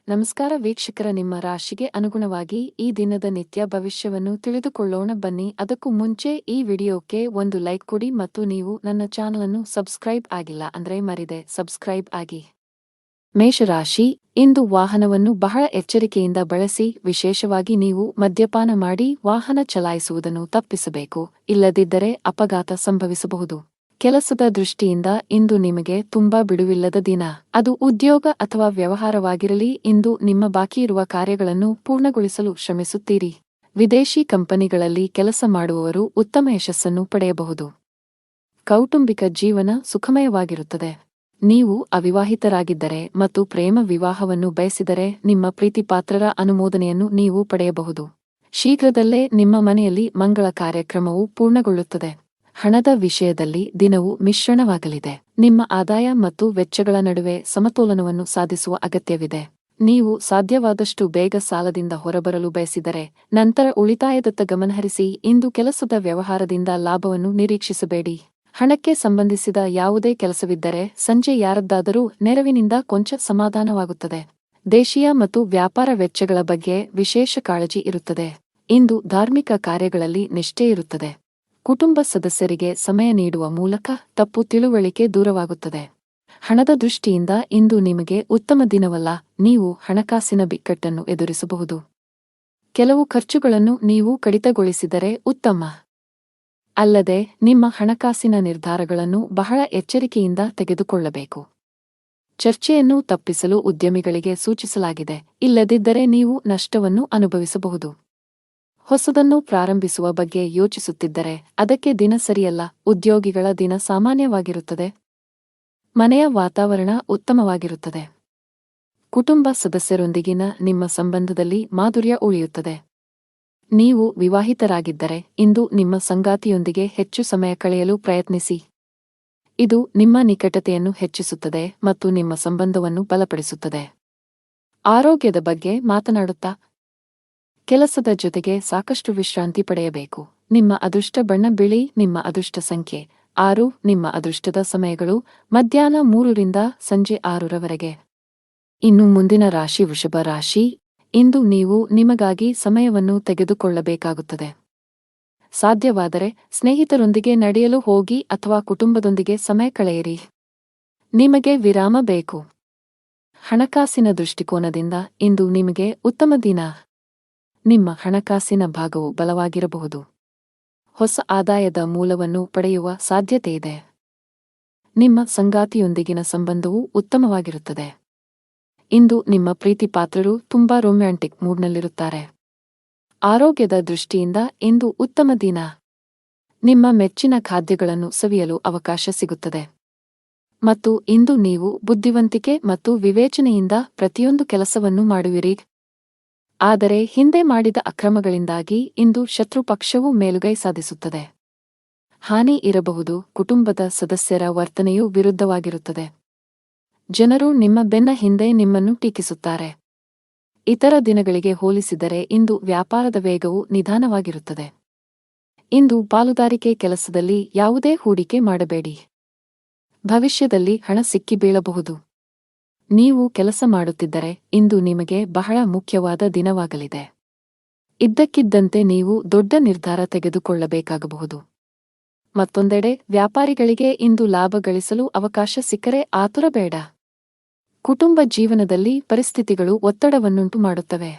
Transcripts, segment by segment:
ನಮಸ್ಕಾರ ವೀಕ್ಷಕರ, ನಿಮ್ಮ ರಾಶಿಗೆ ಅನುಗುಣವಾಗಿ ಈ ದಿನದ ನಿತ್ಯ ಭವಿಷ್ಯವನ್ನು ತಿಳಿದುಕೊಳ್ಳೋಣ ಬನ್ನಿ. ಅದಕ್ಕೂ ಮುಂಚೆ ಈ ವಿಡಿಯೋಕ್ಕೆ ಒಂದು ಲೈಕ್ ಕೊಡಿ ಮತ್ತು ನೀವು ನನ್ನ ಚಾನಲನ್ನು ಸಬ್ಸ್ಕ್ರೈಬ್ ಆಗಿಲ್ಲ ಅಂದ್ರೆ ಮರಿದೆ ಸಬ್ಸ್ಕ್ರೈಬ್ ಆಗಿ. ಮೇಷರಾಶಿ, ಇಂದು ವಾಹನವನ್ನು ಬಹಳ ಎಚ್ಚರಿಕೆಯಿಂದ ಬಳಸಿ. ವಿಶೇಷವಾಗಿ ನೀವು ಮದ್ಯಪಾನ ಮಾಡಿ ವಾಹನ ಚಲಾಯಿಸುವುದನ್ನು ತಪ್ಪಿಸಬೇಕು, ಇಲ್ಲದಿದ್ದರೆ ಅಪಘಾತ ಸಂಭವಿಸಬಹುದು. ಕೆಲಸದ ದೃಷ್ಟಿಯಿಂದ ಇಂದು ನಿಮಗೆ ತುಂಬಾ ಬಿಡುವಿಲ್ಲದ ದಿನ. ಅದು ಉದ್ಯೋಗ ಅಥವಾ ವ್ಯವಹಾರವಾಗಿರಲಿ, ಇಂದು ನಿಮ್ಮ ಬಾಕಿಯಿರುವ ಕಾರ್ಯಗಳನ್ನು ಪೂರ್ಣಗೊಳಿಸಲು ಶ್ರಮಿಸುತ್ತೀರಿ. ವಿದೇಶಿ ಕಂಪನಿಗಳಲ್ಲಿ ಕೆಲಸ ಮಾಡುವವರು ಉತ್ತಮ ಯಶಸ್ಸನ್ನು ಪಡೆಯಬಹುದು. ಕೌಟುಂಬಿಕ ಜೀವನ ಸುಖಮಯವಾಗಿರುತ್ತದೆ. ನೀವು ಅವಿವಾಹಿತರಾಗಿದ್ದರೆ ಮತ್ತು ಪ್ರೇಮ ವಿವಾಹವನ್ನು ಬಯಸಿದರೆ ನಿಮ್ಮ ಪ್ರೀತಿಪಾತ್ರರ ಅನುಮೋದನೆಯನ್ನು ನೀವು ಪಡೆಯಬಹುದು. ಶೀಘ್ರದಲ್ಲೇ ನಿಮ್ಮ ಮನೆಯಲ್ಲಿ ಮಂಗಳ ಕಾರ್ಯಕ್ರಮವು ಪೂರ್ಣಗೊಳ್ಳುತ್ತದೆ. ಹಣದ ವಿಷಯದಲ್ಲಿ ದಿನವು ಮಿಶ್ರಣವಾಗಲಿದೆ. ನಿಮ್ಮ ಆದಾಯ ಮತ್ತು ವೆಚ್ಚಗಳ ನಡುವೆ ಸಮತೋಲನವನ್ನು ಸಾಧಿಸುವ ಅಗತ್ಯವಿದೆ. ನೀವು ಸಾಧ್ಯವಾದಷ್ಟು ಬೇಗ ಸಾಲದಿಂದ ಹೊರಬರಲು ಬಯಸಿದರೆ ನಂತರ ಉಳಿತಾಯದತ್ತ ಗಮನಹರಿಸಿ. ಇಂದು ಕೆಲಸದ ವ್ಯವಹಾರದಿಂದ ಲಾಭವನ್ನು ನಿರೀಕ್ಷಿಸಬೇಡಿ. ಹಣಕ್ಕೆ ಸಂಬಂಧಿಸಿದ ಯಾವುದೇ ಕೆಲಸವಿದ್ದರೆ ಸಂಜೆ ಯಾರದ್ದಾದರೂ ನೆರವಿನಿಂದ ಕೊಂಚ ಸಮಾಧಾನವಾಗುತ್ತದೆ. ದೇಶೀಯ ಮತ್ತು ವ್ಯಾಪಾರ ವೆಚ್ಚಗಳ ಬಗ್ಗೆ ವಿಶೇಷ ಕಾಳಜಿ ಇರುತ್ತದೆ. ಇಂದು ಧಾರ್ಮಿಕ ಕಾರ್ಯಗಳಲ್ಲಿ ನಿಷ್ಠೆ ಇರುತ್ತದೆ. ಕುಟುಂಬ ಸದಸ್ಯರಿಗೆ ಸಮಯ ನೀಡುವ ಮೂಲಕ ತಪ್ಪು ತಿಳುವಳಿಕೆ ದೂರವಾಗುತ್ತದೆ. ಹಣದ ದೃಷ್ಟಿಯಿಂದ ಇಂದು ನಿಮಗೆ ಉತ್ತಮ ದಿನವಲ್ಲ. ನೀವು ಹಣಕಾಸಿನ ಬಿಕ್ಕಟ್ಟನ್ನು ಎದುರಿಸಬಹುದು. ಕೆಲವು ಖರ್ಚುಗಳನ್ನು ನೀವು ಕಡಿತಗೊಳಿಸಿದರೆ ಉತ್ತಮ. ಅಲ್ಲದೆ ನಿಮ್ಮ ಹಣಕಾಸಿನ ನಿರ್ಧಾರಗಳನ್ನು ಬಹಳ ಎಚ್ಚರಿಕೆಯಿಂದ ತೆಗೆದುಕೊಳ್ಳಬೇಕು. ಚರ್ಚೆಯನ್ನು ತಪ್ಪಿಸಲು ಉದ್ಯಮಿಗಳಿಗೆ ಸೂಚಿಸಲಾಗಿದೆ, ಇಲ್ಲದಿದ್ದರೆ ನೀವು ನಷ್ಟವನ್ನು ಅನುಭವಿಸಬಹುದು. ಹೊಸದನ್ನು ಪ್ರಾರಂಭಿಸುವ ಬಗ್ಗೆ ಯೋಚಿಸುತ್ತಿದ್ದರೆ ಅದಕ್ಕೆ ದಿನ ಸರಿಯಲ್ಲ. ಉದ್ಯೋಗಿಗಳ ದಿನ ಸಾಮಾನ್ಯವಾಗಿರುತ್ತದೆ. ಮನೆಯ ವಾತಾವರಣ ಉತ್ತಮವಾಗಿರುತ್ತದೆ. ಕುಟುಂಬ ಸದಸ್ಯರೊಂದಿಗಿನ ನಿಮ್ಮ ಸಂಬಂಧದಲ್ಲಿ ಮಾಧುರ್ಯ ಉಳಿಯುತ್ತದೆ. ನೀವು ವಿವಾಹಿತರಾಗಿದ್ದರೆ ಇಂದು ನಿಮ್ಮ ಸಂಗಾತಿಯೊಂದಿಗೆ ಹೆಚ್ಚು ಸಮಯ ಕಳೆಯಲು ಪ್ರಯತ್ನಿಸಿ. ಇದು ನಿಮ್ಮ ನಿಕಟತೆಯನ್ನು ಹೆಚ್ಚಿಸುತ್ತದೆ ಮತ್ತು ನಿಮ್ಮ ಸಂಬಂಧವನ್ನು ಬಲಪಡಿಸುತ್ತದೆ. ಆರೋಗ್ಯದ ಬಗ್ಗೆ ಮಾತನಾಡುತ್ತಾ ಕೆಲಸದ ಜೊತೆಗೆ ಸಾಕಷ್ಟು ವಿಶ್ರಾಂತಿ ಪಡೆಯಬೇಕು. ನಿಮ್ಮ ಅದೃಷ್ಟ ಬಣ್ಣ ಬಿಳಿ. ನಿಮ್ಮ ಅದೃಷ್ಟ ಸಂಖ್ಯೆ 6. ನಿಮ್ಮ ಅದೃಷ್ಟದ ಸಮಯಗಳು ಮಧ್ಯಾಹ್ನ 3 ರಿಂದ ಸಂಜೆ 6 ರವರೆಗೆ. ಇನ್ನು ಮುಂದಿನ ರಾಶಿ ವೃಷಭ ರಾಶಿ. ಇಂದು ನೀವು ನಿಮಗಾಗಿ ಸಮಯವನ್ನು ತೆಗೆದುಕೊಳ್ಳಬೇಕಾಗುತ್ತದೆ. ಸಾಧ್ಯವಾದರೆ ಸ್ನೇಹಿತರೊಂದಿಗೆ ನಡೆಯಲು ಹೋಗಿ ಅಥವಾ ಕುಟುಂಬದೊಂದಿಗೆ ಸಮಯ ಕಳೆಯಿರಿ. ನಿಮಗೆ ವಿರಾಮ ಬೇಕು. ಹಣಕಾಸಿನ ದೃಷ್ಟಿಕೋನದಿಂದ ಇಂದು ನಿಮಗೆ ಉತ್ತಮ ದಿನ. ನಿಮ್ಮ ಹಣಕಾಸಿನ ಭಾಗವು ಬಲವಾಗಿರಬಹುದು. ಹೊಸ ಆದಾಯದ ಮೂಲವನ್ನು ಪಡೆಯುವ ಸಾಧ್ಯತೆಯಿದೆ. ನಿಮ್ಮ ಸಂಗಾತಿಯೊಂದಿಗಿನ ಸಂಬಂಧವು ಉತ್ತಮವಾಗಿರುತ್ತದೆ. ಇಂದು ನಿಮ್ಮ ಪ್ರೀತಿಪಾತ್ರರು ತುಂಬಾ ರೊಮ್ಯಾಂಟಿಕ್ ಮೂಡ್ನಲ್ಲಿರುತ್ತಾರೆ. ಆರೋಗ್ಯದ ದೃಷ್ಟಿಯಿಂದ ಇಂದು ಉತ್ತಮ ದಿನ. ನಿಮ್ಮ ಮೆಚ್ಚಿನ ಖಾದ್ಯಗಳನ್ನು ಸವಿಯಲು ಅವಕಾಶ ಸಿಗುತ್ತದೆ. ಮತ್ತು ಇಂದು ನೀವು ಬುದ್ಧಿವಂತಿಕೆ ಮತ್ತು ವಿವೇಚನೆಯಿಂದ ಪ್ರತಿಯೊಂದು ಕೆಲಸವನ್ನು ಮಾಡುವಿರಿ. ಆದರೆ ಹಿಂದೆ ಮಾಡಿದ ಅಕ್ರಮಗಳಿಂದಾಗಿ ಇಂದು ಶತ್ರುಪಕ್ಷವು ಮೇಲುಗೈ ಸಾಧಿಸುತ್ತದೆ. ಹಾನಿ ಇರಬಹುದು. ಕುಟುಂಬದ ಸದಸ್ಯರ ವರ್ತನೆಯು ವಿರುದ್ಧವಾಗಿರುತ್ತದೆ. ಜನರು ನಿಮ್ಮ ಬೆನ್ನ ಹಿಂದೆ ನಿಮ್ಮನ್ನು ಟೀಕಿಸುತ್ತಾರೆ. ಇತರ ದಿನಗಳಿಗೆ ಹೋಲಿಸಿದರೆ ಇಂದು ವ್ಯಾಪಾರದ ವೇಗವು ನಿಧಾನವಾಗಿರುತ್ತದೆ. ಇಂದು ಪಾಲುದಾರಿಕೆ ಕೆಲಸದಲ್ಲಿ ಯಾವುದೇ ಹೂಡಿಕೆ ಮಾಡಬೇಡಿ. ಭವಿಷ್ಯದಲ್ಲಿ ಹಣ ಸಿಕ್ಕಿ ಬೀಳಬಹುದು. ನೀವು ಕೆಲಸ ಮಾಡುತ್ತಿದ್ದರೆ ಇಂದು ನಿಮಗೆ ಬಹಳ ಮುಖ್ಯವಾದ ದಿನವಾಗಲಿದೆ. ಇದ್ದಕ್ಕಿದ್ದಂತೆ ನೀವು ದೊಡ್ಡ ನಿರ್ಧಾರ ತೆಗೆದುಕೊಳ್ಳಬೇಕಾಗಬಹುದು. ಮತ್ತೊಂದೆಡೆ ವ್ಯಾಪಾರಿಗಳಿಗೆ ಇಂದು ಲಾಭ ಗಳಿಸಲು ಅವಕಾಶ ಸಿಕ್ಕರೆ ಆತುರ ಬೇಡ. ಕುಟುಂಬ ಜೀವನದಲ್ಲಿ ಪರಿಸ್ಥಿತಿಗಳು ಒತ್ತಡವನ್ನುಂಟು ಮಾಡುತ್ತವೆ.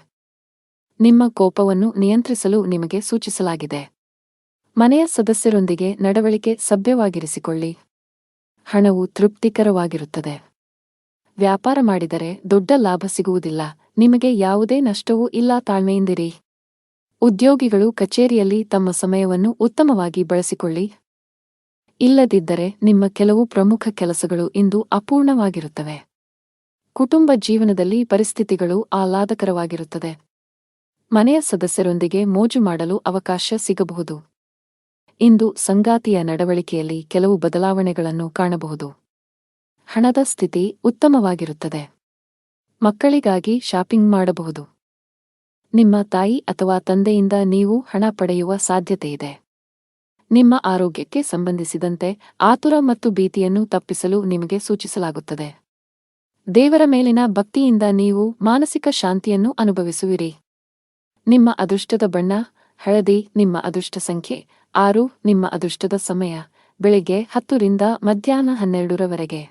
ನಿಮ್ಮ ಕೋಪವನ್ನು ನಿಯಂತ್ರಿಸಲು ನಿಮಗೆ ಸೂಚಿಸಲಾಗಿದೆ. ಮನೆಯ ಸದಸ್ಯರೊಂದಿಗೆ ನಡವಳಿಕೆ ಸಭ್ಯವಾಗಿರಿಸಿಕೊಳ್ಳಿ. ಹಣವು ತೃಪ್ತಿಕರವಾಗಿರುತ್ತದೆ. ವ್ಯಾಪಾರ ಮಾಡಿದರೆ ದೊಡ್ಡ ಲಾಭ ಸಿಗುವುದಿಲ್ಲ. ನಿಮಗೆ ಯಾವುದೇ ನಷ್ಟವೂ ಇಲ್ಲ. ತಾಳ್ಮೆಯಿಂದಿರಿ. ಉದ್ಯೋಗಿಗಳು ಕಚೇರಿಯಲ್ಲಿ ತಮ್ಮ ಸಮಯವನ್ನು ಉತ್ತಮವಾಗಿ ಬಳಸಿಕೊಳ್ಳಿ. ಇಲ್ಲದಿದ್ದರೆ ನಿಮ್ಮ ಕೆಲವು ಪ್ರಮುಖ ಕೆಲಸಗಳು ಇಂದು ಅಪೂರ್ಣವಾಗಿರುತ್ತವೆ. ಕುಟುಂಬ ಜೀವನದಲ್ಲಿ ಪರಿಸ್ಥಿತಿಗಳು ಆಹ್ಲಾದಕರವಾಗಿರುತ್ತದೆ. ಮನೆಯ ಸದಸ್ಯರೊಂದಿಗೆ ಮೋಜು ಮಾಡಲು ಅವಕಾಶ ಸಿಗಬಹುದು. ಇಂದು ಸಂಗಾತಿಯ ನಡವಳಿಕೆಯಲ್ಲಿ ಕೆಲವು ಬದಲಾವಣೆಗಳನ್ನು ಕಾಣಬಹುದು. ಹಣದ ಸ್ಥಿತಿ ಉತ್ತಮವಾಗಿರುತ್ತದೆ. ಮಕ್ಕಳಿಗಾಗಿ ಶಾಪಿಂಗ್ ಮಾಡಬಹುದು. ನಿಮ್ಮ ತಾಯಿ ಅಥವಾ ತಂದೆಯಿಂದ ನೀವು ಹಣ ಪಡೆಯುವ ಸಾಧ್ಯತೆಯಿದೆ. ನಿಮ್ಮ ಆರೋಗ್ಯಕ್ಕೆ ಸಂಬಂಧಿಸಿದಂತೆ ಆತುರ ಮತ್ತು ಭೀತಿಯನ್ನು ತಪ್ಪಿಸಲು ನಿಮಗೆ ಸೂಚಿಸಲಾಗುತ್ತದೆ. ದೇವರ ಮೇಲಿನ ಭಕ್ತಿಯಿಂದ ನೀವು ಮಾನಸಿಕ ಶಾಂತಿಯನ್ನು ಅನುಭವಿಸುವಿರಿ. ನಿಮ್ಮ ಅದೃಷ್ಟದ ಬಣ್ಣ ಹಳದಿ. ನಿಮ್ಮ ಅದೃಷ್ಟ ಸಂಖ್ಯೆ 6. ನಿಮ್ಮ ಅದೃಷ್ಟದ ಸಮಯ ಬೆಳಿಗ್ಗೆ 10 ರಿಂದ ಮಧ್ಯಾಹ್ನ 12 ರವರೆಗೆ.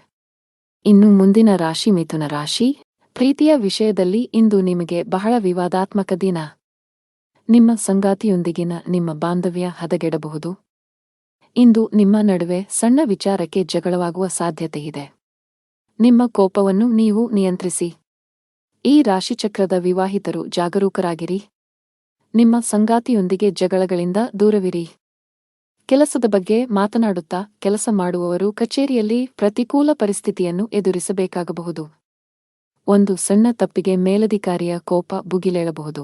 ಇನ್ನು ಮುಂದಿನ ರಾಶಿ ಮಿಥುನ ರಾಶಿ. ಪ್ರೀತಿಯ ವಿಷಯದಲ್ಲಿ ಇಂದು ನಿಮಗೆ ಬಹಳ ವಿವಾದಾತ್ಮಕ ದಿನ. ನಿಮ್ಮ ಸಂಗಾತಿಯೊಂದಿಗಿನ ನಿಮ್ಮ ಬಾಂಧವ್ಯ ಹದಗೆಡಬಹುದು. ಇಂದು ನಿಮ್ಮ ನಡುವೆ ಸಣ್ಣ ವಿಚಾರಕ್ಕೆ ಜಗಳವಾಗುವ ಸಾಧ್ಯತೆಯಿದೆ. ನಿಮ್ಮ ಕೋಪವನ್ನು ನೀವು ನಿಯಂತ್ರಿಸಿ. ಈ ರಾಶಿಚಕ್ರದ ವಿವಾಹಿತರು ಜಾಗರೂಕರಾಗಿರಿ. ನಿಮ್ಮ ಸಂಗಾತಿಯೊಂದಿಗೆ ಜಗಳಗಳಿಂದ ದೂರವಿರಿ. ಕೆಲಸದ ಬಗ್ಗೆ ಮಾತನಾಡುತ್ತಾ ಕೆಲಸ ಮಾಡುವವರು ಕಚೇರಿಯಲ್ಲಿ ಪ್ರತಿಕೂಲ ಪರಿಸ್ಥಿತಿಯನ್ನು ಎದುರಿಸಬೇಕಾಗಬಹುದು. ಒಂದು ಸಣ್ಣ ತಪ್ಪಿಗೆ ಮೇಲಧಿಕಾರಿಯ ಕೋಪ ಭುಗಿಲೇಳಬಹುದು.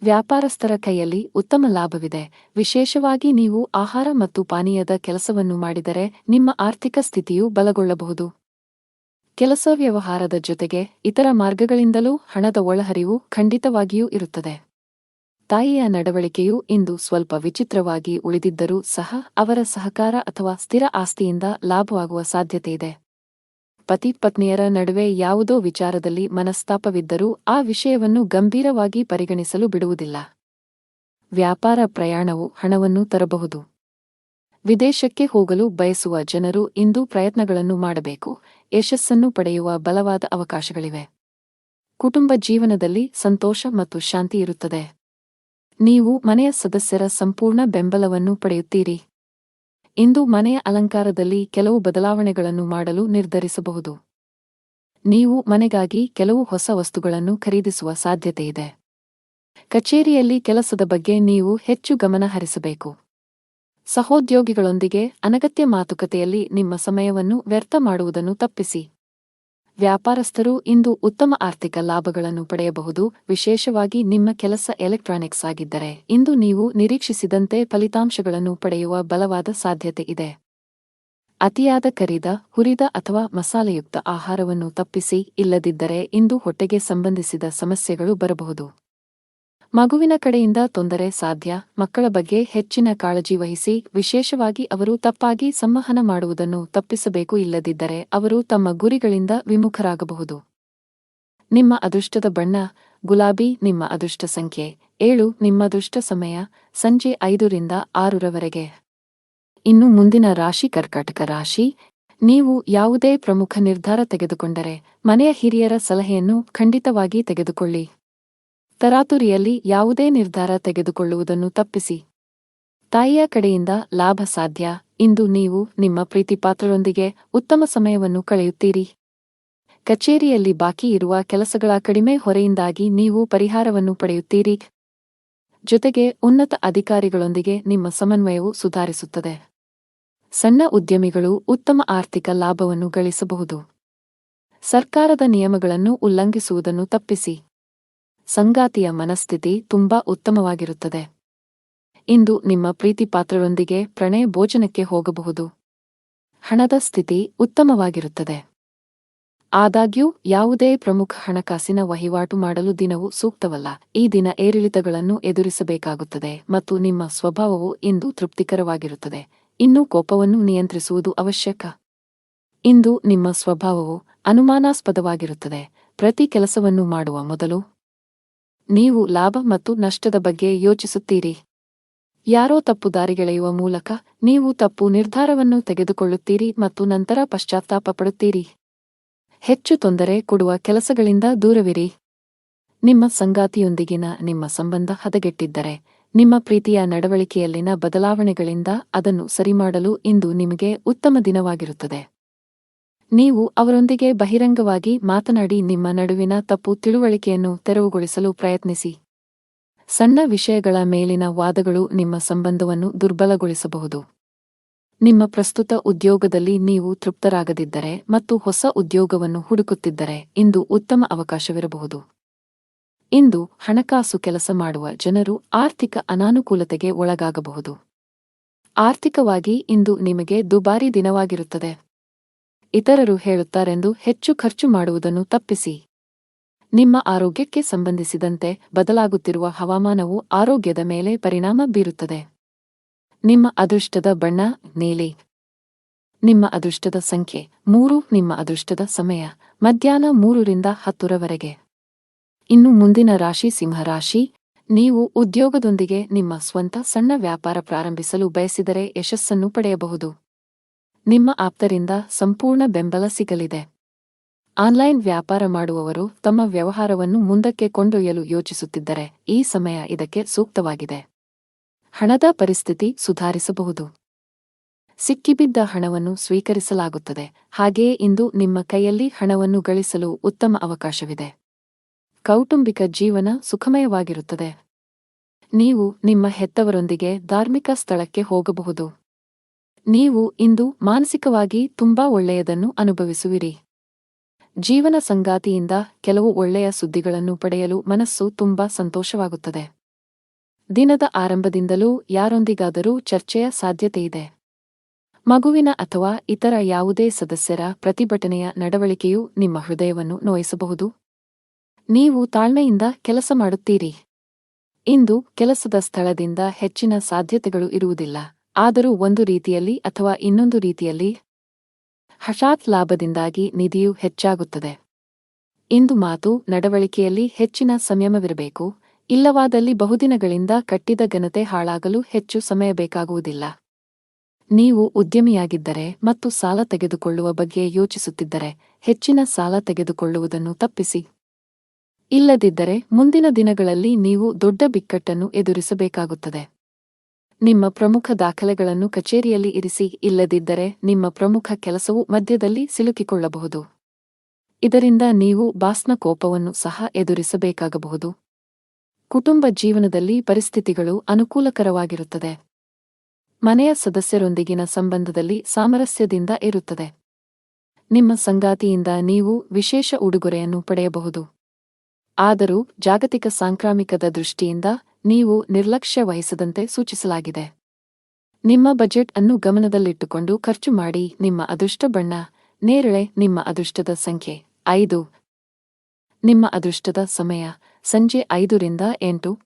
ವ್ಯಾಪಾರಸ್ಥರ ಕೈಯಲ್ಲಿ ಉತ್ತಮ ಲಾಭವಿದೆ. ವಿಶೇಷವಾಗಿ ನೀವು ಆಹಾರ ಮತ್ತು ಪಾನೀಯದ ಕೆಲಸವನ್ನು ಮಾಡಿದರೆ ನಿಮ್ಮ ಆರ್ಥಿಕ ಸ್ಥಿತಿಯು ಬಲಗೊಳ್ಳಬಹುದು. ಕೆಲಸ ವ್ಯವಹಾರದ ಜೊತೆಗೆ ಇತರ ಮಾರ್ಗಗಳಿಂದಲೂ ಹಣದ ಒಳಹರಿವು ಖಂಡಿತವಾಗಿಯೂ ಇರುತ್ತದೆ. ತಾಯಿಯ ನಡವಳಿಕೆಯು ಇಂದು ಸ್ವಲ್ಪ ವಿಚಿತ್ರವಾಗಿ ಉಳಿದಿದ್ದರೂ ಸಹ ಅವರ ಸಹಕಾರ ಅಥವಾ ಸ್ಥಿರ ಆಸ್ತಿಯಿಂದ ಲಾಭವಾಗುವ ಸಾಧ್ಯತೆಯಿದೆ. ಪತಿ ಪತ್ನಿಯರ ನಡುವೆ ಯಾವುದೋ ವಿಚಾರದಲ್ಲಿ ಮನಸ್ತಾಪವಿದ್ದರೂ ಆ ವಿಷಯವನ್ನು ಗಂಭೀರವಾಗಿ ಪರಿಗಣಿಸಲು ಬಿಡುವುದಿಲ್ಲ. ವ್ಯಾಪಾರ ಪ್ರಯಾಣವು ಹಣವನ್ನು ತರಬಹುದು. ವಿದೇಶಕ್ಕೆ ಹೋಗಲು ಬಯಸುವ ಜನರು ಇಂದು ಪ್ರಯತ್ನಗಳನ್ನು ಮಾಡಬೇಕು. ಯಶಸ್ಸನ್ನು ಪಡೆಯುವ ಬಲವಾದ ಅವಕಾಶಗಳಿವೆ. ಕುಟುಂಬ ಜೀವನದಲ್ಲಿ ಸಂತೋಷ ಮತ್ತು ಶಾಂತಿ ಇರುತ್ತದೆ. ನೀವು ಮನೆಯ ಸದಸ್ಯರ ಸಂಪೂರ್ಣ ಬೆಂಬಲವನ್ನು ಪಡೆಯುತ್ತೀರಿ. ಇಂದು ಮನೆಯ ಅಲಂಕಾರದಲ್ಲಿ ಕೆಲವು ಬದಲಾವಣೆಗಳನ್ನು ಮಾಡಲು ನಿರ್ಧರಿಸಬಹುದು. ನೀವು ಮನೆಗಾಗಿ ಕೆಲವು ಹೊಸ ವಸ್ತುಗಳನ್ನು ಖರೀದಿಸುವ ಸಾಧ್ಯತೆಯಿದೆ. ಕಚೇರಿಯಲ್ಲಿ ಕೆಲಸದ ಬಗ್ಗೆ ನೀವು ಹೆಚ್ಚು ಗಮನ ಹರಿಸಬೇಕು. ಸಹೋದ್ಯೋಗಿಗಳೊಂದಿಗೆ ಅನಗತ್ಯ ಮಾತುಕತೆಯಲ್ಲಿ ನಿಮ್ಮ ಸಮಯವನ್ನು ವ್ಯರ್ಥ ಮಾಡುವುದನ್ನು ತಪ್ಪಿಸಿ. ವ್ಯಾಪಾರಸ್ಥರು ಇಂದು ಉತ್ತಮ ಆರ್ಥಿಕ ಲಾಭಗಳನ್ನು ಪಡೆಯಬಹುದು. ವಿಶೇಷವಾಗಿ ನಿಮ್ಮ ಕೆಲಸ ಎಲೆಕ್ಟ್ರಾನಿಕ್ಸ್ ಆಗಿದ್ದರೆ ಇಂದು ನೀವು ನಿರೀಕ್ಷಿಸಿದಂತೆ ಫಲಿತಾಂಶಗಳನ್ನು ಪಡೆಯುವ ಬಲವಾದ ಸಾಧ್ಯತೆ ಇದೆ. ಅತಿಯಾದ ಕರಿದ, ಹುರಿದ ಅಥವಾ ಮಸಾಲೆಯುಕ್ತ ಆಹಾರವನ್ನು ತಪ್ಪಿಸಿ. ಇಲ್ಲದಿದ್ದರೆ ಇಂದು ಹೊಟ್ಟೆಗೆ ಸಂಬಂಧಿಸಿದ ಸಮಸ್ಯೆಗಳು ಬರಬಹುದು. ಮಗುವಿನ ಕಡೆಯಿಂದ ತೊಂದರೆ ಸಾಧ್ಯ. ಮಕ್ಕಳ ಬಗ್ಗೆ ಹೆಚ್ಚಿನ ಕಾಳಜಿ ವಹಿಸಿ. ವಿಶೇಷವಾಗಿ ಅವರು ತಪ್ಪಾಗಿ ಸಂವಹನ ಮಾಡುವುದನ್ನು ತಪ್ಪಿಸಬೇಕು. ಇಲ್ಲದಿದ್ದರೆ ಅವರು ತಮ್ಮ ಗುರಿಗಳಿಂದ ವಿಮುಖರಾಗಬಹುದು. ನಿಮ್ಮ ಅದೃಷ್ಟದ ಬಣ್ಣ ಗುಲಾಬಿ. ನಿಮ್ಮ ಅದೃಷ್ಟ ಸಂಖ್ಯೆ 7. ನಿಮ್ಮ ಅದೃಷ್ಟ ಸಮಯ ಸಂಜೆ 5 ರಿಂದ 6 ರವರೆಗೆ. ಇನ್ನು ಮುಂದಿನ ರಾಶಿ ಕರ್ಕಾಟಕ ರಾಶಿ. ನೀವು ಯಾವುದೇ ಪ್ರಮುಖ ನಿರ್ಧಾರ ತೆಗೆದುಕೊಂಡರೆ ಮನೆಯ ಹಿರಿಯರ ಸಲಹೆಯನ್ನು ಖಂಡಿತವಾಗಿ ತೆಗೆದುಕೊಳ್ಳಿ. ತರಾತುರಿಯಲ್ಲಿ ಯಾವುದೇ ನಿರ್ಧಾರ ತೆಗೆದುಕೊಳ್ಳುವುದನ್ನು ತಪ್ಪಿಸಿ. ತಾಯಿಯ ಕಡೆಯಿಂದ ಲಾಭ ಸಾಧ್ಯ. ಇಂದು ನೀವು ನಿಮ್ಮ ಪ್ರೀತಿಪಾತ್ರರೊಂದಿಗೆ ಉತ್ತಮ ಸಮಯವನ್ನು ಕಳೆಯುತ್ತೀರಿ. ಕಚೇರಿಯಲ್ಲಿ ಬಾಕಿ ಇರುವ ಕೆಲಸಗಳ ಕಡಿಮೆ ಹೊರೆಯಿಂದಾಗಿ ನೀವು ಪರಿಹಾರವನ್ನು ಪಡೆಯುತ್ತೀರಿ. ಜೊತೆಗೆ ಉನ್ನತ ಅಧಿಕಾರಿಗಳೊಂದಿಗೆ ನಿಮ್ಮ ಸಮನ್ವಯವು ಸುಧಾರಿಸುತ್ತದೆ. ಸಣ್ಣ ಉದ್ಯಮಿಗಳು ಉತ್ತಮ ಆರ್ಥಿಕ ಲಾಭವನ್ನು ಗಳಿಸಬಹುದು. ಸರ್ಕಾರದ ನಿಯಮಗಳನ್ನು ಉಲ್ಲಂಘಿಸುವುದನ್ನು ತಪ್ಪಿಸಿ. ಸಂಗಾತಿಯ ಮನಸ್ಥಿತಿ ತುಂಬಾ ಉತ್ತಮವಾಗಿರುತ್ತದೆ. ಇಂದು ನಿಮ್ಮ ಪ್ರೀತಿಪಾತ್ರರೊಂದಿಗೆ ಪ್ರಣಯ ಭೋಜನಕ್ಕೆ ಹೋಗಬಹುದು. ಹಣದ ಸ್ಥಿತಿ ಉತ್ತಮವಾಗಿರುತ್ತದೆ. ಆದಾಗ್ಯೂ ಯಾವುದೇ ಪ್ರಮುಖ ಹಣಕಾಸಿನ ವಹಿವಾಟು ಮಾಡಲು ದಿನವು ಸೂಕ್ತವಲ್ಲ. ಈ ದಿನ ಏರಿಳಿತಗಳನ್ನು ಎದುರಿಸಬೇಕಾಗುತ್ತದೆ ಮತ್ತು ನಿಮ್ಮ ಸ್ವಭಾವವು ಇಂದು ತೃಪ್ತಿಕರವಾಗಿರುತ್ತದೆ. ಇನ್ನು ಕೋಪವನ್ನು ನಿಯಂತ್ರಿಸುವುದು ಅವಶ್ಯಕ. ಇಂದು ನಿಮ್ಮ ಸ್ವಭಾವವು ಅನುಮಾನಾಸ್ಪದವಾಗಿರುತ್ತದೆ. ಪ್ರತಿ ಕೆಲಸವನ್ನು ಮಾಡುವ ಮೊದಲು ನೀವು ಲಾಭ ಮತ್ತು ನಷ್ಟದ ಬಗ್ಗೆ ಯೋಚಿಸುತ್ತೀರಿ. ಯಾರೋ ತಪ್ಪು ದಾರಿಗೆಳೆಯುವ ಮೂಲಕ ನೀವು ತಪ್ಪು ನಿರ್ಧಾರವನ್ನು ತೆಗೆದುಕೊಳ್ಳುತ್ತೀರಿ ಮತ್ತು ನಂತರ ಪಶ್ಚಾತ್ತಾಪ ಪಡುತ್ತೀರಿ. ಹೆಚ್ಚು ತೊಂದರೆ ಕೊಡುವ ಕೆಲಸಗಳಿಂದ ದೂರವಿರಿ. ನಿಮ್ಮ ಸಂಗಾತಿಯೊಂದಿಗಿನ ನಿಮ್ಮ ಸಂಬಂಧ ಹದಗೆಟ್ಟಿದ್ದರೆ ನಿಮ್ಮ ಪ್ರೀತಿಯ ನಡವಳಿಕೆಯಲ್ಲಿನ ಬದಲಾವಣೆಗಳಿಂದ ಅದನ್ನು ಸರಿಮಾಡಲು ಇಂದು ನಿಮಗೆ ಉತ್ತಮ ದಿನವಾಗಿರುತ್ತದೆ. ನೀವು ಅವರೊಂದಿಗೆ ಬಹಿರಂಗವಾಗಿ ಮಾತನಾಡಿ ನಿಮ್ಮ ನಡುವಿನ ತಪ್ಪು ತಿಳುವಳಿಕೆಯನ್ನು ತೆರವುಗೊಳಿಸಲು ಪ್ರಯತ್ನಿಸಿ. ಸಣ್ಣ ವಿಷಯಗಳ ಮೇಲಿನ ವಾದಗಳು ನಿಮ್ಮ ಸಂಬಂಧವನ್ನು ದುರ್ಬಲಗೊಳಿಸಬಹುದು. ನಿಮ್ಮ ಪ್ರಸ್ತುತ ಉದ್ಯೋಗದಲ್ಲಿ ನೀವು ತೃಪ್ತರಾಗದಿದ್ದರೆ ಮತ್ತು ಹೊಸ ಉದ್ಯೋಗವನ್ನು ಹುಡುಕುತ್ತಿದ್ದರೆ ಇಂದು ಉತ್ತಮ ಅವಕಾಶವಿರಬಹುದು. ಇಂದು ಹಣಕಾಸು ಕೆಲಸ ಮಾಡುವ ಜನರು ಆರ್ಥಿಕ ಅನಾನುಕೂಲತೆಗೆ ಒಳಗಾಗಬಹುದು. ಆರ್ಥಿಕವಾಗಿ ಇಂದು ನಿಮಗೆ ದುಬಾರಿ ದಿನವಾಗಿರುತ್ತದೆ. ಇತರರು ಹೇಳುತ್ತಾರೆಂದು ಹೆಚ್ಚು ಖರ್ಚು ಮಾಡುವುದನ್ನು ತಪ್ಪಿಸಿ. ನಿಮ್ಮ ಆರೋಗ್ಯಕ್ಕೆ ಸಂಬಂಧಿಸಿದಂತೆ ಬದಲಾಗುತ್ತಿರುವ ಹವಾಮಾನವು ಆರೋಗ್ಯದ ಮೇಲೆ ಪರಿಣಾಮ ಬೀರುತ್ತದೆ. ನಿಮ್ಮ ಅದೃಷ್ಟದ ಬಣ್ಣ ನೀಲಿ. ನಿಮ್ಮ ಅದೃಷ್ಟದ ಸಂಖ್ಯೆ 3. ನಿಮ್ಮ ಅದೃಷ್ಟದ ಸಮಯ ಮಧ್ಯಾಹ್ನ 3 ರಿಂದ 10 ರವರೆಗೆ. ಇನ್ನು ಮುಂದಿನ ರಾಶಿ ಸಿಂಹರಾಶಿ. ನೀವು ಉದ್ಯೋಗದೊಂದಿಗೆ ನಿಮ್ಮ ಸ್ವಂತ ಸಣ್ಣ ವ್ಯಾಪಾರ ಪ್ರಾರಂಭಿಸಲು ಬಯಸಿದರೆ ಯಶಸ್ಸನ್ನು ಪಡೆಯಬಹುದು. ನಿಮ್ಮ ಆಪ್ತರಿಂದ ಸಂಪೂರ್ಣ ಬೆಂಬಲ ಸಿಗಲಿದೆ. ಆನ್ಲೈನ್ ವ್ಯಾಪಾರ ಮಾಡುವವರು ತಮ್ಮ ವ್ಯವಹಾರವನ್ನು ಮುಂದಕ್ಕೆ ಕೊಂಡೊಯ್ಯಲು ಯೋಚಿಸುತ್ತಿದ್ದರೆ ಈ ಸಮಯ ಇದಕ್ಕೆ ಸೂಕ್ತವಾಗಿದೆ. ಹಣದ ಪರಿಸ್ಥಿತಿ ಸುಧಾರಿಸಬಹುದು. ಸಿಕ್ಕಿಬಿದ್ದ ಹಣವನ್ನು ಸ್ವೀಕರಿಸಲಾಗುತ್ತದೆ. ಹಾಗೆಯೇ ಇಂದು ನಿಮ್ಮ ಕೈಯಲ್ಲಿ ಹಣವನ್ನು ಗಳಿಸಲು ಉತ್ತಮ ಅವಕಾಶವಿದೆ. ಕೌಟುಂಬಿಕ ಜೀವನ ಸುಖಮಯವಾಗಿರುತ್ತದೆ. ನೀವು ನಿಮ್ಮ ಹೆತ್ತವರೊಂದಿಗೆ ಧಾರ್ಮಿಕ ಸ್ಥಳಕ್ಕೆ ಹೋಗಬಹುದು. ನೀವು ಇಂದು ಮಾನಸಿಕವಾಗಿ ತುಂಬಾ ಒಳ್ಳೆಯದನ್ನು ಅನುಭವಿಸುವಿರಿ. ಜೀವನ ಸಂಗಾತಿಯಿಂದ ಕೆಲವು ಒಳ್ಳೆಯ ಸುದ್ದಿಗಳನ್ನು ಪಡೆಯಲು ಮನಸ್ಸು ತುಂಬಾ ಸಂತೋಷವಾಗುತ್ತದೆ. ದಿನದ ಆರಂಭದಿಂದಲೂ ಯಾರೊಂದಿಗಾದರೂ ಚರ್ಚೆಯ ಸಾಧ್ಯತೆಯಿದೆ. ಮಗುವಿನ ಅಥವಾ ಇತರ ಯಾವುದೇ ಸದಸ್ಯರ ಪ್ರತಿಭಟನೆಯ ನಡವಳಿಕೆಯು ನಿಮ್ಮ ಹೃದಯವನ್ನು ನೋಯಿಸಬಹುದು. ನೀವು ತಾಳ್ಮೆಯಿಂದ ಕೆಲಸ ಮಾಡುತ್ತೀರಿ. ಇಂದು ಕೆಲಸದ ಸ್ಥಳದಿಂದ ಹೆಚ್ಚಿನ ಸಾಧ್ಯತೆಗಳು ಇರುವುದಿಲ್ಲ. ಆದರೂ ಒಂದು ರೀತಿಯಲ್ಲಿ ಅಥವಾ ಇನ್ನೊಂದು ರೀತಿಯಲ್ಲಿ ಹಠಾತ್ ಲಾಭದಿಂದಾಗಿ ನಿಧಿಯು ಹೆಚ್ಚಾಗುತ್ತದೆ. ಇಂದು ಮಾತು ನಡವಳಿಕೆಯಲ್ಲಿ ಹೆಚ್ಚಿನ ಸಂಯಮವಿರಬೇಕು. ಇಲ್ಲವಾದಲ್ಲಿ ಬಹುದಿನಗಳಿಂದ ಕಟ್ಟಿದ ಘನತೆ ಹಾಳಾಗಲು ಹೆಚ್ಚು ಸಮಯ ಬೇಕಾಗುವುದಿಲ್ಲ. ನೀವು ಉದ್ಯಮಿಯಾಗಿದ್ದರೆ ಮತ್ತು ಸಾಲ ತೆಗೆದುಕೊಳ್ಳುವ ಬಗ್ಗೆ ಯೋಚಿಸುತ್ತಿದ್ದರೆ ಹೆಚ್ಚಿನ ಸಾಲ ತೆಗೆದುಕೊಳ್ಳುವುದನ್ನು ತಪ್ಪಿಸಿ. ಇಲ್ಲದಿದ್ದರೆ ಮುಂದಿನ ದಿನಗಳಲ್ಲಿ ನೀವು ದೊಡ್ಡ ಬಿಕ್ಕಟ್ಟನ್ನು ಎದುರಿಸಬೇಕಾಗುತ್ತದೆ. ನಿಮ್ಮ ಪ್ರಮುಖ ದಾಖಲೆಗಳನ್ನು ಕಚೇರಿಯಲ್ಲಿ ಇರಿಸಿ. ಇಲ್ಲದಿದ್ದರೆ ನಿಮ್ಮ ಪ್ರಮುಖ ಕೆಲಸವು ಮಧ್ಯದಲ್ಲಿ ಸಿಲುಕಿಕೊಳ್ಳಬಹುದು. ಇದರಿಂದ ನೀವು ಬಾಸ್ನ ಕೋಪವನ್ನು ಸಹ ಎದುರಿಸಬೇಕಾಗಬಹುದು. ಕುಟುಂಬ ಜೀವನದಲ್ಲಿ ಪರಿಸ್ಥಿತಿಗಳು ಅನುಕೂಲಕರವಾಗಿರುತ್ತದೆ. ಮನೆಯ ಸದಸ್ಯರೊಂದಿಗಿನ ಸಂಬಂಧದಲ್ಲಿ ಸಾಮರಸ್ಯದಿಂದ ಇರುತ್ತದೆ. ನಿಮ್ಮ ಸಂಗಾತಿಯಿಂದ ನೀವು ವಿಶೇಷ ಉಡುಗೊರೆಯನ್ನು ಪಡೆಯಬಹುದು. ಆದರೂ ಜಾಗತಿಕ ಸಾಂಕ್ರಾಮಿಕದ ದೃಷ್ಟಿಯಿಂದ ನೀವು ನಿರ್ಲಕ್ಷ್ಯ ವಹಿಸದಂತೆ ಸೂಚಿಸಲಾಗಿದೆ. ನಿಮ್ಮ ಬಜೆಟ್ ಅನ್ನು ಗಮನದಲ್ಲಿಟ್ಟುಕೊಂಡು ಖರ್ಚು ಮಾಡಿ. ನಿಮ್ಮ ಅದೃಷ್ಟ ಬಣ್ಣ ನೇರಳೆ. ನಿಮ್ಮ ಅದೃಷ್ಟದ ಸಂಖ್ಯೆ 5. ನಿಮ್ಮ ಅದೃಷ್ಟದ ಸಮಯ ಸಂಜೆ 5 ರಿಂದ 8.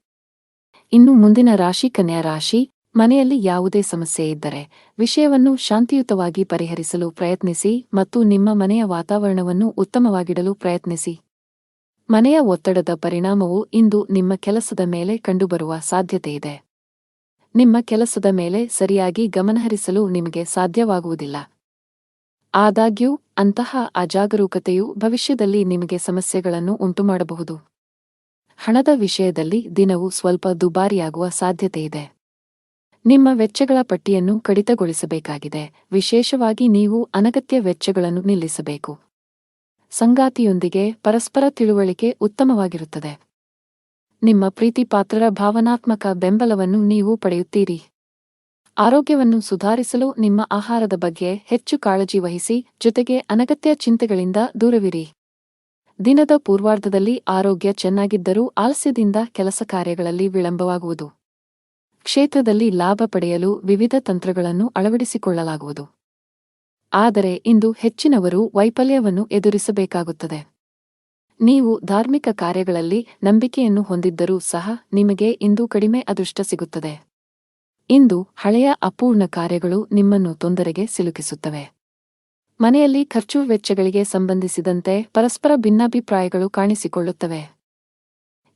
ಇನ್ನು ಮುಂದಿನ ರಾಶಿ ಕನ್ಯಾ ರಾಶಿ. ಮನೆಯಲ್ಲಿ ಯಾವುದೇ ಸಮಸ್ಯೆ ಇದ್ದರೆ ವಿಷಯವನ್ನು ಶಾಂತಿಯುತವಾಗಿ ಪರಿಹರಿಸಲು ಪ್ರಯತ್ನಿಸಿ ಮತ್ತು ನಿಮ್ಮ ಮನೆಯ ವಾತಾವರಣವನ್ನು ಉತ್ತಮವಾಗಿಡಲು ಪ್ರಯತ್ನಿಸಿ. ಮನೆಯ ಒತ್ತಡದ ಪರಿಣಾಮವು ಇಂದು ನಿಮ್ಮ ಕೆಲಸದ ಮೇಲೆ ಕಂಡುಬರುವ ಸಾಧ್ಯತೆಯಿದೆ. ನಿಮ್ಮ ಕೆಲಸದ ಮೇಲೆ ಸರಿಯಾಗಿ ಗಮನಹರಿಸಲು ನಿಮಗೆ ಸಾಧ್ಯವಾಗುವುದಿಲ್ಲ. ಆದಾಗ್ಯೂ ಅಂತಹ ಅಜಾಗರೂಕತೆಯು ಭವಿಷ್ಯದಲ್ಲಿ ನಿಮಗೆ ಸಮಸ್ಯೆಗಳನ್ನು ಉಂಟುಮಾಡಬಹುದು. ಹಣದ ವಿಷಯದಲ್ಲಿ ದಿನವು ಸ್ವಲ್ಪ ದುಬಾರಿಯಾಗುವ ಸಾಧ್ಯತೆಯಿದೆ. ನಿಮ್ಮ ವೆಚ್ಚಗಳ ಪಟ್ಟಿಯನ್ನು ಕಡಿತಗೊಳಿಸಬೇಕಾಗಿದೆ. ವಿಶೇಷವಾಗಿ ನೀವು ಅನಗತ್ಯ ವೆಚ್ಚಗಳನ್ನು ನಿಲ್ಲಿಸಬೇಕು. ಸಂಗಾತಿಯೊಂದಿಗೆ ಪರಸ್ಪರ ತಿಳುವಳಿಕೆ ಉತ್ತಮವಾಗಿರುತ್ತದೆ. ನಿಮ್ಮ ಪ್ರೀತಿಪಾತ್ರರ ಭಾವನಾತ್ಮಕ ಬೆಂಬಲವನ್ನು ನೀವು ಪಡೆಯುತ್ತೀರಿ. ಆರೋಗ್ಯವನ್ನು ಸುಧಾರಿಸಲು ನಿಮ್ಮ ಆಹಾರದ ಬಗ್ಗೆ ಹೆಚ್ಚು ಕಾಳಜಿ ವಹಿಸಿ. ಜೊತೆಗೆ ಅನಗತ್ಯ ಚಿಂತೆಗಳಿಂದ ದೂರವಿರಿ. ದಿನದ ಪೂರ್ವಾರ್ಧದಲ್ಲಿ ಆರೋಗ್ಯ ಚೆನ್ನಾಗಿದ್ದರೂ ಆಲಸ್ಯದಿಂದ ಕೆಲಸ ಕಾರ್ಯಗಳಲ್ಲಿ ವಿಳಂಬವಾಗುವುದು. ಕ್ಷೇತ್ರದಲ್ಲಿ ಲಾಭ ಪಡೆಯಲು ವಿವಿಧ ತಂತ್ರಗಳನ್ನು ಅಳವಡಿಸಿಕೊಳ್ಳಲಾಗುವುದು. ಆದರೆ ಇಂದು ಹೆಚ್ಚಿನವರು ವೈಫಲ್ಯವನ್ನು ಎದುರಿಸಬೇಕಾಗುತ್ತದೆ. ನೀವು ಧಾರ್ಮಿಕ ಕಾರ್ಯಗಳಲ್ಲಿ ನಂಬಿಕೆಯನ್ನು ಹೊಂದಿದ್ದರೂ ಸಹ ನಿಮಗೆ ಇಂದು ಕಡಿಮೆ ಅದೃಷ್ಟ ಸಿಗುತ್ತದೆ. ಇಂದು ಹಳೆಯ ಅಪೂರ್ಣ ಕಾರ್ಯಗಳು ನಿಮ್ಮನ್ನು ತೊಂದರೆಗೆ ಸಿಲುಕಿಸುತ್ತವೆ. ಮನೆಯಲ್ಲಿ ಖರ್ಚು ವೆಚ್ಚಗಳಿಗೆ ಸಂಬಂಧಿಸಿದಂತೆ ಪರಸ್ಪರ ಭಿನ್ನಾಭಿಪ್ರಾಯಗಳು ಕಾಣಿಸಿಕೊಳ್ಳುತ್ತವೆ.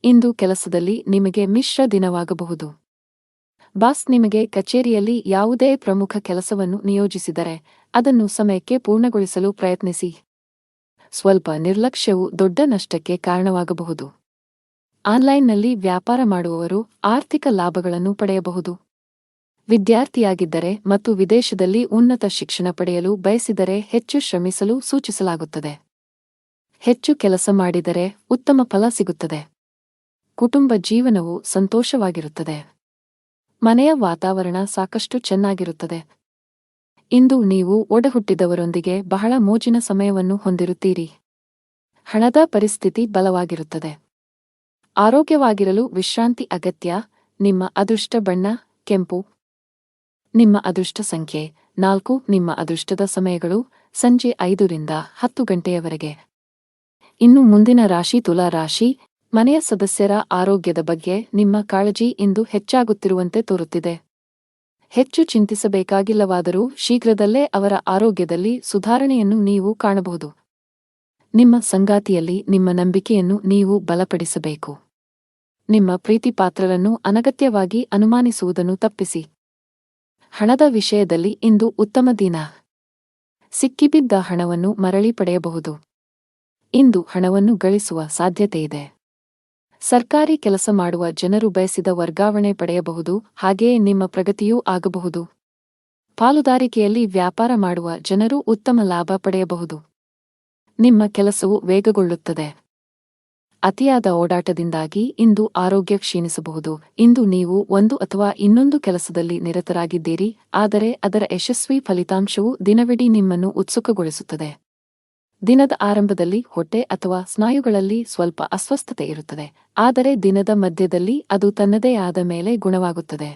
ಇಂದು ಕೆಲಸದಲ್ಲಿ ನಿಮಗೆ ಮಿಶ್ರ ದಿನವಾಗಬಹುದು. ಬಾಸ್ ನಿಮಗೆ ಕಚೇರಿಯಲ್ಲಿ ಯಾವುದೇ ಪ್ರಮುಖ ಕೆಲಸವನ್ನು ನಿಯೋಜಿಸಿದರೆ ಅದನ್ನು ಸಮಯಕ್ಕೆ ಪೂರ್ಣಗೊಳಿಸಲು ಪ್ರಯತ್ನಿಸಿ. ಸ್ವಲ್ಪ ನಿರ್ಲಕ್ಷ್ಯವು ದೊಡ್ಡ ನಷ್ಟಕ್ಕೆ ಕಾರಣವಾಗಬಹುದು. ಆನ್ಲೈನ್ನಲ್ಲಿ ವ್ಯಾಪಾರ ಮಾಡುವವರು ಆರ್ಥಿಕ ಲಾಭಗಳನ್ನು ಪಡೆಯಬಹುದು. ವಿದ್ಯಾರ್ಥಿಯಾಗಿದ್ದರೆ ಮತ್ತು ವಿದೇಶದಲ್ಲಿ ಉನ್ನತ ಶಿಕ್ಷಣ ಪಡೆಯಲು ಬಯಸಿದರೆ ಹೆಚ್ಚು ಶ್ರಮಿಸಲು ಸೂಚಿಸಲಾಗುತ್ತದೆ. ಹೆಚ್ಚು ಕೆಲಸ ಮಾಡಿದರೆ ಉತ್ತಮ ಫಲ ಸಿಗುತ್ತದೆ. ಕುಟುಂಬ ಜೀವನವು ಸಂತೋಷವಾಗಿರುತ್ತದೆ. ಮನೆಯ ವಾತಾವರಣ ಸಾಕಷ್ಟು ಚೆನ್ನಾಗಿರುತ್ತದೆ. ಇಂದು ನೀವು ಒಡಹುಟ್ಟಿದವರೊಂದಿಗೆ ಬಹಳ ಮೋಜಿನ ಸಮಯವನ್ನು ಹೊಂದಿರುತ್ತೀರಿ. ಹಣದ ಪರಿಸ್ಥಿತಿ ಬಲವಾಗಿರುತ್ತದೆ. ಆರೋಗ್ಯವಾಗಿರಲು ವಿಶ್ರಾಂತಿ ಅಗತ್ಯ. ನಿಮ್ಮ ಅದೃಷ್ಟ ಬಣ್ಣ ಕೆಂಪು. ನಿಮ್ಮ ಅದೃಷ್ಟ ಸಂಖ್ಯೆ 4. ನಿಮ್ಮ ಅದೃಷ್ಟದ ಸಮಯಗಳು ಸಂಜೆ 5 ರಿಂದ 10 ಗಂಟೆಯವರೆಗೆ. ಇನ್ನು ಮುಂದಿನ ರಾಶಿ ತುಲಾ ರಾಶಿ. ಮನೆಯ ಸದಸ್ಯರ ಆರೋಗ್ಯದ ಬಗ್ಗೆ ನಿಮ್ಮ ಕಾಳಜಿ ಇಂದು ಹೆಚ್ಚಾಗುತ್ತಿರುವಂತೆ ತೋರುತ್ತಿದೆ. ಹೆಚ್ಚು ಚಿಂತಿಸಬೇಕಾಗಿಲ್ಲವಾದರೂ ಶೀಘ್ರದಲ್ಲೇ ಅವರ ಆರೋಗ್ಯದಲ್ಲಿ ಸುಧಾರಣೆಯನ್ನು ನೀವು ಕಾಣಬಹುದು. ನಿಮ್ಮ ಸಂಗಾತಿಯಲ್ಲಿ ನಿಮ್ಮ ನಂಬಿಕೆಯನ್ನು ನೀವು ಬಲಪಡಿಸಬೇಕು. ನಿಮ್ಮ ಪ್ರೀತಿಪಾತ್ರರನ್ನು ಅನಗತ್ಯವಾಗಿ ಅನುಮಾನಿಸುವುದನ್ನು ತಪ್ಪಿಸಿ. ಹಣದ ವಿಷಯದಲ್ಲಿ ಇಂದು ಉತ್ತಮ ದಿನ. ಸಿಕ್ಕಿಬಿದ್ದ ಹಣವನ್ನು ಮರಳಿ ಪಡೆಯಬಹುದು. ಇಂದು ಹಣವನ್ನು ಗಳಿಸುವ ಸಾಧ್ಯತೆಯಿದೆ. ಸರ್ಕಾರಿ ಕೆಲಸ ಮಾಡುವ ಜನರು ಬಯಸಿದ ವರ್ಗಾವಣೆ ಪಡೆಯಬಹುದು, ಹಾಗೆಯೇ ನಿಮ್ಮ ಪ್ರಗತಿಯೂ ಆಗಬಹುದು. ಪಾಲುದಾರಿಕೆಯಲ್ಲಿ ವ್ಯಾಪಾರ ಮಾಡುವ ಜನರು ಉತ್ತಮ ಲಾಭ ಪಡೆಯಬಹುದು. ನಿಮ್ಮ ಕೆಲಸವು ವೇಗಗೊಳ್ಳುತ್ತದೆ. ಅತಿಯಾದ ಓಡಾಟದಿಂದಾಗಿ ಇಂದು ಆರೋಗ್ಯ ಕ್ಷೀಣಿಸಬಹುದು. ಇಂದು ನೀವು ಒಂದು ಅಥವಾ ಇನ್ನೊಂದು ಕೆಲಸದಲ್ಲಿ ನಿರತರಾಗಿದ್ದೀರಿ, ಆದರೆ ಅದರ ಯಶಸ್ವಿ ಫಲಿತಾಂಶವು ದಿನವಿಡೀ ನಿಮ್ಮನ್ನು ಉತ್ಸುಕಗೊಳಿಸುತ್ತದೆ. ದಿನದ ಆರಂಭದಲ್ಲಿ ಹೊಟ್ಟೆ ಅಥವಾ ಸ್ನಾಯುಗಳಲ್ಲಿ ಸ್ವಲ್ಪ ಅಸ್ವಸ್ಥತೆ ಇರುತ್ತದೆ, ಆದರೆ ದಿನದ ಮಧ್ಯದಲ್ಲಿ ಅದು ತನ್ನದೇ ಆದ ಮೇಲೆ ಗುಣವಾಗುತ್ತದೆ.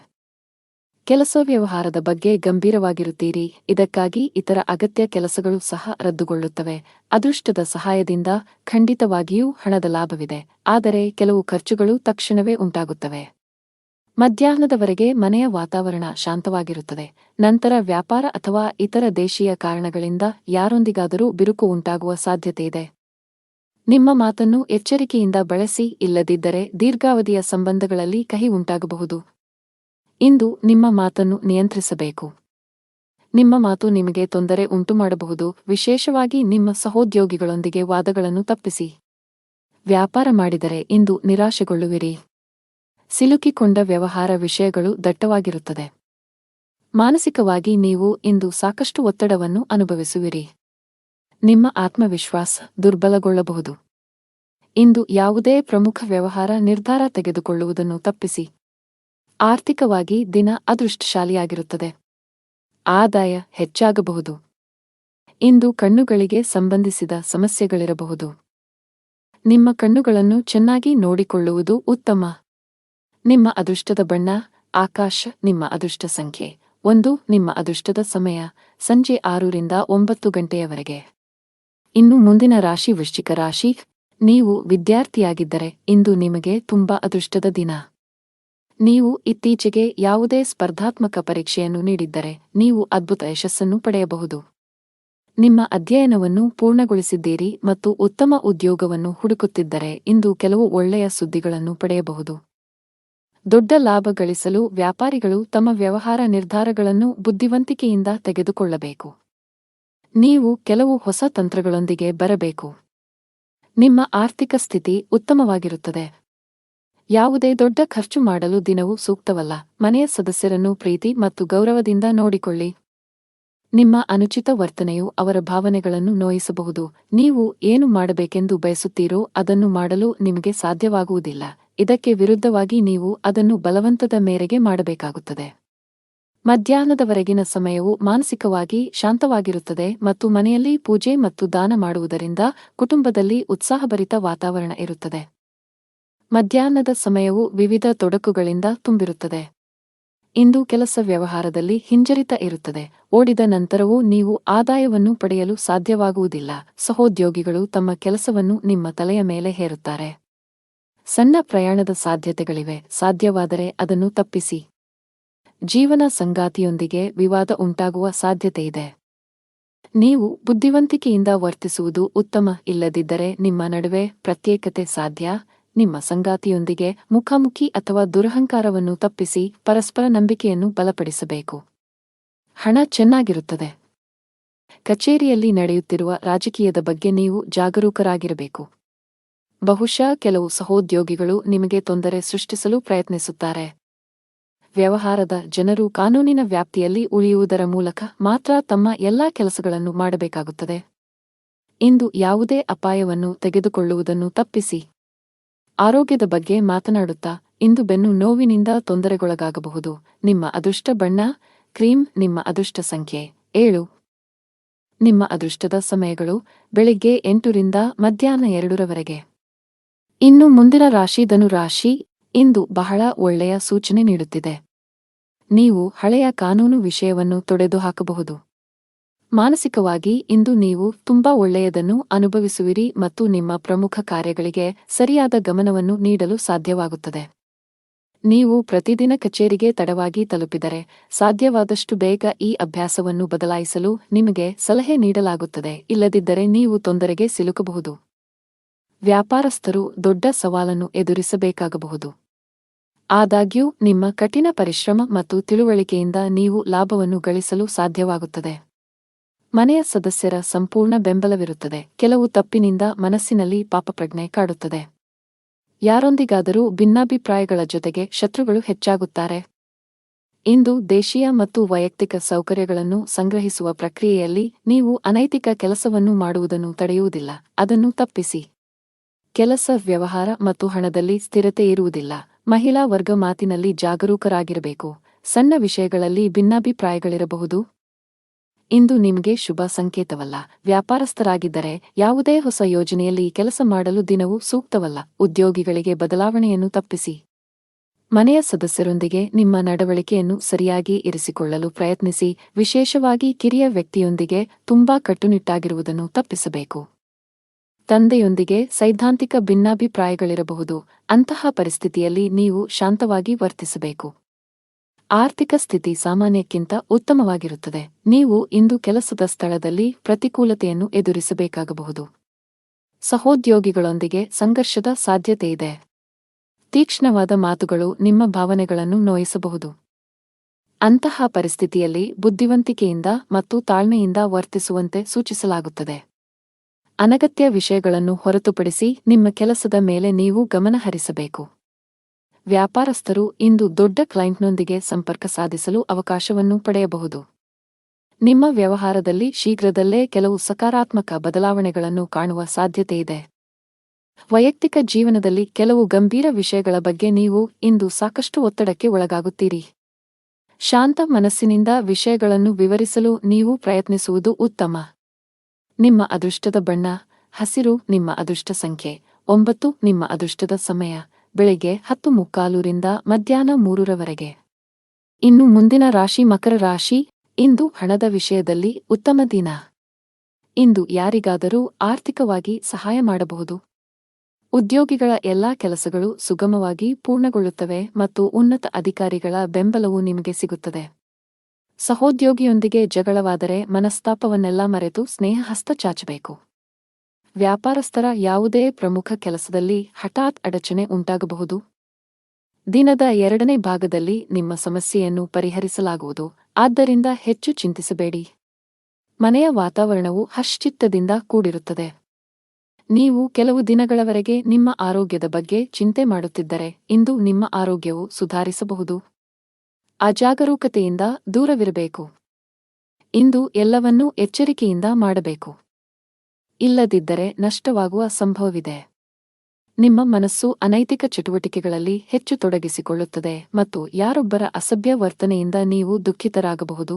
ಕೆಲಸ ವ್ಯವಹಾರದ ಬಗ್ಗೆ ಗಂಭೀರವಾಗಿರುತ್ತೀರಿ, ಇದಕ್ಕಾಗಿ ಇತರ ಅಗತ್ಯ ಕೆಲಸಗಳು ಸಹ ರದ್ದುಗೊಳ್ಳುತ್ತವೆ. ಅದೃಷ್ಟದ ಸಹಾಯದಿಂದ ಖಂಡಿತವಾಗಿಯೂ ಹಣದ ಲಾಭವಿದೆ, ಆದರೆ ಕೆಲವು ಖರ್ಚುಗಳು ತಕ್ಷಣವೇ ಉಂಟಾಗುತ್ತವೆ. ಮಧ್ಯಾಹ್ನದವರೆಗೆ ಮನೆಯ ವಾತಾವರಣ ಶಾಂತವಾಗಿರುತ್ತದೆ. ನಂತರ ವ್ಯಾಪಾರ ಅಥವಾ ಇತರ ದೇಶೀಯ ಕಾರಣಗಳಿಂದ ಯಾರೊಂದಿಗಾದರೂ ಬಿರುಕು ಉಂಟಾಗುವ ಸಾಧ್ಯತೆಯಿದೆ. ನಿಮ್ಮ ಮಾತನ್ನು ಎಚ್ಚರಿಕೆಯಿಂದ ಬಳಸಿ, ಇಲ್ಲದಿದ್ದರೆ ದೀರ್ಘಾವಧಿಯ ಸಂಬಂಧಗಳಲ್ಲಿ ಕಹಿ ಉಂಟಾಗಬಹುದು. ಇಂದು ನಿಮ್ಮ ಮಾತನ್ನು ನಿಯಂತ್ರಿಸಬೇಕು. ನಿಮ್ಮ ಮಾತು ನಿಮಗೆ ತೊಂದರೆ ಉಂಟುಮಾಡಬಹುದು, ವಿಶೇಷವಾಗಿ ನಿಮ್ಮ ಸಹೋದ್ಯೋಗಿಗಳೊಂದಿಗೆ ವಾದಗಳನ್ನು ತಪ್ಪಿಸಿ. ವ್ಯಾಪಾರ ಮಾಡಿದರೆ ಇಂದು ನಿರಾಶೆಗೊಳ್ಳುವಿರಿ. ಸಿಲುಕಿಕೊಂಡ ವ್ಯವಹಾರ ವಿಷಯಗಳು ದಟ್ಟವಾಗಿರುತ್ತದೆ. ಮಾನಸಿಕವಾಗಿ ನೀವು ಇಂದು ಸಾಕಷ್ಟು ಒತ್ತಡವನ್ನು ಅನುಭವಿಸುವಿರಿ. ನಿಮ್ಮ ಆತ್ಮವಿಶ್ವಾಸ ದುರ್ಬಲಗೊಳ್ಳಬಹುದು. ಇಂದು ಯಾವುದೇ ಪ್ರಮುಖ ವ್ಯವಹಾರ ನಿರ್ಧಾರ ತೆಗೆದುಕೊಳ್ಳುವುದನ್ನು ತಪ್ಪಿಸಿ. ಆರ್ಥಿಕವಾಗಿ ದಿನ ಅದೃಷ್ಟಶಾಲಿಯಾಗಿರುತ್ತದೆ. ಆದಾಯ ಹೆಚ್ಚಾಗಬಹುದು. ಇಂದು ಕಣ್ಣುಗಳಿಗೆ ಸಂಬಂಧಿಸಿದ ಸಮಸ್ಯೆಗಳಿರಬಹುದು. ನಿಮ್ಮ ಕಣ್ಣುಗಳನ್ನು ಚೆನ್ನಾಗಿ ನೋಡಿಕೊಳ್ಳುವುದು ಉತ್ತಮ. ನಿಮ್ಮ ಅದೃಷ್ಟದ ಬಣ್ಣ ಆಕಾಶ. ನಿಮ್ಮ ಅದೃಷ್ಟ ಸಂಖ್ಯೆ 1. ನಿಮ್ಮ ಅದೃಷ್ಟದ ಸಮಯ ಸಂಜೆ 6 ರಿಂದ 9 ಗಂಟೆಯವರೆಗೆ. ಇನ್ನು ಮುಂದಿನ ರಾಶಿ ವೃಶ್ಚಿಕ ರಾಶಿ. ನೀವು ವಿದ್ಯಾರ್ಥಿಯಾಗಿದ್ದರೆ ಇಂದು ನಿಮಗೆ ತುಂಬಾ ಅದೃಷ್ಟದ ದಿನ. ನೀವು ಇತ್ತೀಚೆಗೆ ಯಾವುದೇ ಸ್ಪರ್ಧಾತ್ಮಕ ಪರೀಕ್ಷೆಯನ್ನು ನೀಡಿದ್ದರೆ ನೀವು ಅದ್ಭುತ ಯಶಸ್ಸನ್ನು ಪಡೆಯಬಹುದು. ನಿಮ್ಮ ಅಧ್ಯಯನವನ್ನು ಪೂರ್ಣಗೊಳಿಸಿದ್ದೀರಿ ಮತ್ತು ಉತ್ತಮ ಉದ್ಯೋಗವನ್ನು ಹುಡುಕುತ್ತಿದ್ದರೆ ಇಂದು ಕೆಲವು ಒಳ್ಳೆಯ ಸುದ್ದಿಗಳನ್ನು ಪಡೆಯಬಹುದು. ದೊಡ್ಡ ಲಾಭ ಗಳಿಸಲು ವ್ಯಾಪಾರಿಗಳು ತಮ್ಮ ವ್ಯವಹಾರ ನಿರ್ಧಾರಗಳನ್ನು ಬುದ್ಧಿವಂತಿಕೆಯಿಂದ ತೆಗೆದುಕೊಳ್ಳಬೇಕು. ನೀವು ಕೆಲವು ಹೊಸ ತಂತ್ರಗಳೊಂದಿಗೆ ಬರಬೇಕು. ನಿಮ್ಮ ಆರ್ಥಿಕ ಸ್ಥಿತಿ ಉತ್ತಮವಾಗಿರುತ್ತದೆ. ಯಾವುದೇ ದೊಡ್ಡ ಖರ್ಚು ಮಾಡಲು ದಿನವು ಸೂಕ್ತವಲ್ಲ. ಮನೆಯ ಸದಸ್ಯರನ್ನು ಪ್ರೀತಿ ಮತ್ತು ಗೌರವದಿಂದ ನೋಡಿಕೊಳ್ಳಿ. ನಿಮ್ಮ ಅನುಚಿತ ವರ್ತನೆಯು ಅವರ ಭಾವನೆಗಳನ್ನು ನೋಯಿಸಬಹುದು. ನೀವು ಏನು ಮಾಡಬೇಕೆಂದು ಬಯಸುತ್ತೀರೋ ಅದನ್ನು ಮಾಡಲು ನಿಮಗೆ ಸಾಧ್ಯವಾಗುವುದಿಲ್ಲ. ಇದಕ್ಕೆ ವಿರುದ್ಧವಾಗಿ ನೀವು ಅದನ್ನು ಬಲವಂತದ ಮೇರೆಗೆ ಮಾಡಬೇಕಾಗುತ್ತದೆ. ಮಧ್ಯಾಹ್ನದವರೆಗಿನ ಸಮಯವು ಮಾನಸಿಕವಾಗಿ ಶಾಂತವಾಗಿರುತ್ತದೆ ಮತ್ತು ಮನೆಯಲ್ಲಿ ಪೂಜೆ ಮತ್ತು ದಾನ ಮಾಡುವುದರಿಂದ ಕುಟುಂಬದಲ್ಲಿ ಉತ್ಸಾಹಭರಿತ ವಾತಾವರಣ ಇರುತ್ತದೆ. ಮಧ್ಯಾಹ್ನದ ಸಮಯವು ವಿವಿಧ ತೊಡಕುಗಳಿಂದ ತುಂಬಿರುತ್ತದೆ. ಇಂದು ಕೆಲಸ ವ್ಯವಹಾರದಲ್ಲಿ ಹಿಂಜರಿತ ಇರುತ್ತದೆ. ಓಡಿದ ನಂತರವೂ ನೀವು ಆದಾಯವನ್ನು ಪಡೆಯಲು ಸಾಧ್ಯವಾಗುವುದಿಲ್ಲ. ಸಹೋದ್ಯೋಗಿಗಳು ತಮ್ಮ ಕೆಲಸವನ್ನು ನಿಮ್ಮ ತಲೆಯ ಮೇಲೆ ಹೇರುತ್ತಾರೆ. ಸಣ್ಣ ಪ್ರಯಾಣದ ಸಾಧ್ಯತೆಗಳಿವೆ, ಸಾಧ್ಯವಾದರೆ ಅದನ್ನು ತಪ್ಪಿಸಿ. ಜೀವನ ಸಂಗಾತಿಯೊಂದಿಗೆ ವಿವಾದ ಉಂಟಾಗುವ ಸಾಧ್ಯತೆಯಿದೆ. ನೀವು ಬುದ್ಧಿವಂತಿಕೆಯಿಂದ ವರ್ತಿಸುವುದು ಉತ್ತಮ, ಇಲ್ಲದಿದ್ದರೆ ನಿಮ್ಮ ನಡುವೆ ಪ್ರತ್ಯೇಕತೆ ಸಾಧ್ಯ. ನಿಮ್ಮ ಸಂಗಾತಿಯೊಂದಿಗೆ ಮುಖಾಮುಖಿ ಅಥವಾ ದುರಹಂಕಾರವನ್ನು ತಪ್ಪಿಸಿ ಪರಸ್ಪರ ನಂಬಿಕೆಯನ್ನು ಬಲಪಡಿಸಬೇಕು. ಹಣ ಚೆನ್ನಾಗಿರುತ್ತದೆ. ಕಚೇರಿಯಲ್ಲಿ ನಡೆಯುತ್ತಿರುವ ರಾಜಕೀಯದ ಬಗ್ಗೆ ನೀವು ಜಾಗರೂಕರಾಗಿರಬೇಕು. ಬಹುಶಃ ಕೆಲವು ಸಹೋದ್ಯೋಗಿಗಳು ನಿಮಗೆ ತೊಂದರೆ ಸೃಷ್ಟಿಸಲು ಪ್ರಯತ್ನಿಸುತ್ತಾರೆ. ವ್ಯವಹಾರದ ಜನರು ಕಾನೂನಿನ ವ್ಯಾಪ್ತಿಯಲ್ಲಿ ಉಳಿಯುವುದರ ಮೂಲಕ ಮಾತ್ರ ತಮ್ಮ ಎಲ್ಲಾ ಕೆಲಸಗಳನ್ನು ಮಾಡಬೇಕಾಗುತ್ತದೆ. ಇಂದು ಯಾವುದೇ ಅಪಾಯವನ್ನು ತೆಗೆದುಕೊಳ್ಳುವುದನ್ನು ತಪ್ಪಿಸಿ. ಆರೋಗ್ಯದ ಬಗ್ಗೆ ಮಾತನಾಡುತ್ತಾ ಇಂದು ಬೆನ್ನು ನೋವಿನಿಂದ ತೊಂದರೆಗೊಳಗಾಗಬಹುದು. ನಿಮ್ಮ ಅದೃಷ್ಟ ಬಣ್ಣ ಕ್ರೀಮ್. ನಿಮ್ಮ ಅದೃಷ್ಟ ಸಂಖ್ಯೆ 7. ನಿಮ್ಮ ಅದೃಷ್ಟದ ಸಮಯಗಳು ಬೆಳಿಗ್ಗೆ 8 ರಿಂದ ಮಧ್ಯಾಹ್ನ 2 ರವರೆಗೆ. ಇನ್ನು ಮುಂದಿನ ರಾಶಿ ಧನು ರಾಶಿ. ಇಂದು ಬಹಳ ಒಳ್ಳೆಯ ಸೂಚನೆ ನೀಡುತ್ತಿದೆ. ನೀವು ಹಳೆಯ ಕಾನೂನು ವಿಷಯವನ್ನು ತೊಡೆದುಹಾಕಬಹುದು. ಮಾನಸಿಕವಾಗಿ ಇಂದು ನೀವು ತುಂಬಾ ಒಳ್ಳೆಯದನ್ನು ಅನುಭವಿಸುವಿರಿ ಮತ್ತು ನಿಮ್ಮ ಪ್ರಮುಖ ಕಾರ್ಯಗಳಿಗೆ ಸರಿಯಾದ ಗಮನವನ್ನು ನೀಡಲು ಸಾಧ್ಯವಾಗುತ್ತದೆ. ನೀವು ಪ್ರತಿದಿನ ಕಚೇರಿಗೆ ತಡವಾಗಿ ತಲುಪಿದರೆ ಸಾಧ್ಯವಾದಷ್ಟು ಬೇಗ ಈ ಅಭ್ಯಾಸವನ್ನು ಬದಲಾಯಿಸಲು ನಿಮಗೆ ಸಲಹೆ ನೀಡಲಾಗುತ್ತದೆ, ಇಲ್ಲದಿದ್ದರೆ ನೀವು ತೊಂದರೆಗೆ ಸಿಲುಕಬಹುದು. ವ್ಯಾಪಾರಸ್ಥರು ದೊಡ್ಡ ಸವಾಲನ್ನು ಎದುರಿಸಬೇಕಾಗಬಹುದು. ಆದಾಗ್ಯೂ ನಿಮ್ಮ ಕಠಿಣ ಪರಿಶ್ರಮ ಮತ್ತು ತಿಳುವಳಿಕೆಯಿಂದ ನೀವು ಲಾಭವನ್ನು ಗಳಿಸಲು ಸಾಧ್ಯವಾಗುತ್ತದೆ. ಮನೆಯ ಸದಸ್ಯರ ಸಂಪೂರ್ಣ ಬೆಂಬಲವಿರುತ್ತದೆ. ಕೆಲವು ತಪ್ಪಿನಿಂದ ಮನಸ್ಸಿನಲ್ಲಿ ಪಾಪಪ್ರಜ್ಞೆ ಕಾಡುತ್ತದೆ. ಯಾರೊಂದಿಗಾದರೂ ಭಿನ್ನಾಭಿಪ್ರಾಯಗಳ ಜೊತೆಗೆ ಶತ್ರುಗಳು ಹೆಚ್ಚಾಗುತ್ತಾರೆ. ಇಂದು ದೇಶೀಯ ಮತ್ತು ವೈಯಕ್ತಿಕ ಸೌಕರ್ಯಗಳನ್ನು ಸಂಗ್ರಹಿಸುವ ಪ್ರಕ್ರಿಯೆಯಲ್ಲಿ ನೀವು ಅನೈತಿಕ ಕೆಲಸವನ್ನು ಮಾಡುವುದನ್ನು ತಡೆಯುವುದಿಲ್ಲ, ಅದನ್ನು ತಪ್ಪಿಸಿ. ಕೆಲಸ, ವ್ಯವಹಾರ ಮತ್ತು ಹಣದಲ್ಲಿ ಸ್ಥಿರತೆ ಇರುವುದಿಲ್ಲ. ಮಹಿಳಾ ವರ್ಗ ಮಾತಿನಲ್ಲಿ ಜಾಗರೂಕರಾಗಿರಬೇಕು. ಸಣ್ಣ ವಿಷಯಗಳಲ್ಲಿ ಭಿನ್ನಾಭಿಪ್ರಾಯಗಳಿರಬಹುದು. ಇಂದು ನಿಮಗೆ ಶುಭ ಸಂಕೇತವಲ್ಲ. ವ್ಯಾಪಾರಸ್ಥರಾಗಿದ್ದರೆ ಯಾವುದೇ ಹೊಸ ಯೋಜನೆಯಲ್ಲಿ ಕೆಲಸ ಮಾಡಲು ದಿನವೂ ಸೂಕ್ತವಲ್ಲ. ಉದ್ಯೋಗಿಗಳಿಗೆ ಬದಲಾವಣೆಯನ್ನು ತಪ್ಪಿಸಿ. ಮನೆಯ ಸದಸ್ಯರೊಂದಿಗೆ ನಿಮ್ಮ ನಡವಳಿಕೆಯನ್ನು ಸರಿಯಾಗಿ ಇರಿಸಿಕೊಳ್ಳಲು ಪ್ರಯತ್ನಿಸಿ, ವಿಶೇಷವಾಗಿ ಕಿರಿಯ ವ್ಯಕ್ತಿಯೊಂದಿಗೆ ತುಂಬಾ ಕಟ್ಟುನಿಟ್ಟಾಗಿರುವುದನ್ನು ತಪ್ಪಿಸಬೇಕು. ತಂದೆಯೊಂದಿಗೆ ಸೈದ್ಧಾಂತಿಕ ಭಿನ್ನಾಭಿಪ್ರಾಯಗಳಿರಬಹುದು. ಅಂತಹ ಪರಿಸ್ಥಿತಿಯಲ್ಲಿ ನೀವು ಶಾಂತವಾಗಿ ವರ್ತಿಸಬೇಕು. ಆರ್ಥಿಕ ಸ್ಥಿತಿ ಸಾಮಾನ್ಯಕ್ಕಿಂತ ಉತ್ತಮವಾಗಿರುತ್ತದೆ. ನೀವು ಇಂದು ಕೆಲಸದ ಸ್ಥಳದಲ್ಲಿ ಪ್ರತಿಕೂಲತೆಯನ್ನು ಎದುರಿಸಬೇಕಾಗಬಹುದು. ಸಹೋದ್ಯೋಗಿಗಳೊಂದಿಗೆ ಸಂಘರ್ಷದ ಸಾಧ್ಯತೆಯಿದೆ. ತೀಕ್ಷ್ಣವಾದ ಮಾತುಗಳು ನಿಮ್ಮ ಭಾವನೆಗಳನ್ನು ನೋಯಿಸಬಹುದು. ಅಂತಹ ಪರಿಸ್ಥಿತಿಯಲ್ಲಿ ಬುದ್ಧಿವಂತಿಕೆಯಿಂದ ಮತ್ತು ತಾಳ್ಮೆಯಿಂದ ವರ್ತಿಸುವಂತೆ ಸೂಚಿಸಲಾಗುತ್ತದೆ. ಅನಗತ್ಯ ವಿಷಯಗಳನ್ನು ಹೊರತುಪಡಿಸಿ ನಿಮ್ಮ ಕೆಲಸದ ಮೇಲೆ ನೀವು ಗಮನ ಹರಿಸಬೇಕು. ವ್ಯಾಪಾರಸ್ಥರು ಇಂದು ದೊಡ್ಡ ಕ್ಲೈಂಟ್ನೊಂದಿಗೆ ಸಂಪರ್ಕ ಸಾಧಿಸಲು ಅವಕಾಶವನ್ನು ಪಡೆಯಬಹುದು. ನಿಮ್ಮ ವ್ಯವಹಾರದಲ್ಲಿ ಶೀಘ್ರದಲ್ಲೇ ಕೆಲವು ಸಕಾರಾತ್ಮಕ ಬದಲಾವಣೆಗಳನ್ನು ಕಾಣುವ ಸಾಧ್ಯತೆಯಿದೆ. ವೈಯಕ್ತಿಕ ಜೀವನದಲ್ಲಿ ಕೆಲವು ಗಂಭೀರ ವಿಷಯಗಳ ಬಗ್ಗೆ ನೀವು ಇಂದು ಸಾಕಷ್ಟು ಒತ್ತಡಕ್ಕೆ ಒಳಗಾಗುತ್ತೀರಿ. ಶಾಂತ ಮನಸ್ಸಿನಿಂದ ವಿಷಯಗಳನ್ನು ವಿವರಿಸಲು ನೀವು ಪ್ರಯತ್ನಿಸುವುದು ಉತ್ತಮ. ನಿಮ್ಮ ಅದೃಷ್ಟದ ಬಣ್ಣ ಹಸಿರು. ನಿಮ್ಮ ಅದೃಷ್ಟ ಸಂಖ್ಯೆ 9. ನಿಮ್ಮ ಅದೃಷ್ಟದ ಸಮಯ ಬೆಳಿಗ್ಗೆ 10:45 ರಿಂದ ಮಧ್ಯಾಹ್ನ 3 ಇನ್ನು ಮುಂದಿನ ರಾಶಿ ಮಕರ ರಾಶಿ. ಇಂದು ಹಣದ ವಿಷಯದಲ್ಲಿ ಉತ್ತಮ ದಿನ. ಇಂದು ಯಾರಿಗಾದರೂ ಆರ್ಥಿಕವಾಗಿ ಸಹಾಯ ಮಾಡಬಹುದು. ಉದ್ಯೋಗಿಗಳ ಎಲ್ಲಾ ಕೆಲಸಗಳು ಸುಗಮವಾಗಿ ಪೂರ್ಣಗೊಳ್ಳುತ್ತವೆ ಮತ್ತು ಉನ್ನತ ಅಧಿಕಾರಿಗಳ ಬೆಂಬಲವು ನಿಮಗೆ ಸಿಗುತ್ತದೆ. ಸಹೋದ್ಯೋಗಿಯೊಂದಿಗೆ ಜಗಳವಾದರೆ ಮನಸ್ತಾಪವನ್ನೆಲ್ಲ ಮರೆತು ಸ್ನೇಹ ಹಸ್ತ ಚಾಚಬೇಕು. ವ್ಯಾಪಾರಸ್ಥರ ಯಾವುದೇ ಪ್ರಮುಖ ಕೆಲಸದಲ್ಲಿ ಹಠಾತ್ ಅಡಚಣೆ ಉಂಟಾಗಬಹುದು. ದಿನದ 2ನೇ ಭಾಗದಲ್ಲಿ ನಿಮ್ಮ ಸಮಸ್ಯೆಯನ್ನು ಪರಿಹರಿಸಲಾಗುವುದು, ಆದ್ದರಿಂದ ಹೆಚ್ಚು ಚಿಂತಿಸಬೇಡಿ. ಮನೆಯ ವಾತಾವರಣವು ಹರ್ಷಚಿತ್ತದಿಂದ ಕೂಡಿರುತ್ತದೆ. ನೀವು ಕೆಲವು ದಿನಗಳವರೆಗೆ ನಿಮ್ಮ ಆರೋಗ್ಯದ ಬಗ್ಗೆ ಚಿಂತೆ ಮಾಡುತ್ತಿದ್ದರೆ ಇಂದು ನಿಮ್ಮ ಆರೋಗ್ಯವು ಸುಧಾರಿಸಬಹುದು. ಅಜಾಗರೂಕತೆಯಿಂದ ದೂರವಿರಬೇಕು. ಇಂದು ಎಲ್ಲವನ್ನೂ ಎಚ್ಚರಿಕೆಯಿಂದ ಮಾಡಬೇಕು, ಇಲ್ಲದಿದ್ದರೆ ನಷ್ಟವಾಗುವ ಸಂಭವವಿದೆ. ನಿಮ್ಮ ಮನಸ್ಸು ಅನೈತಿಕ ಚಟುವಟಿಕೆಗಳಲ್ಲಿ ಹೆಚ್ಚು ತೊಡಗಿಸಿಕೊಳ್ಳುತ್ತದೆ ಮತ್ತು ಯಾರೊಬ್ಬರ ಅಸಭ್ಯ ವರ್ತನೆಯಿಂದ ನೀವು ದುಃಖಿತರಾಗಬಹುದು.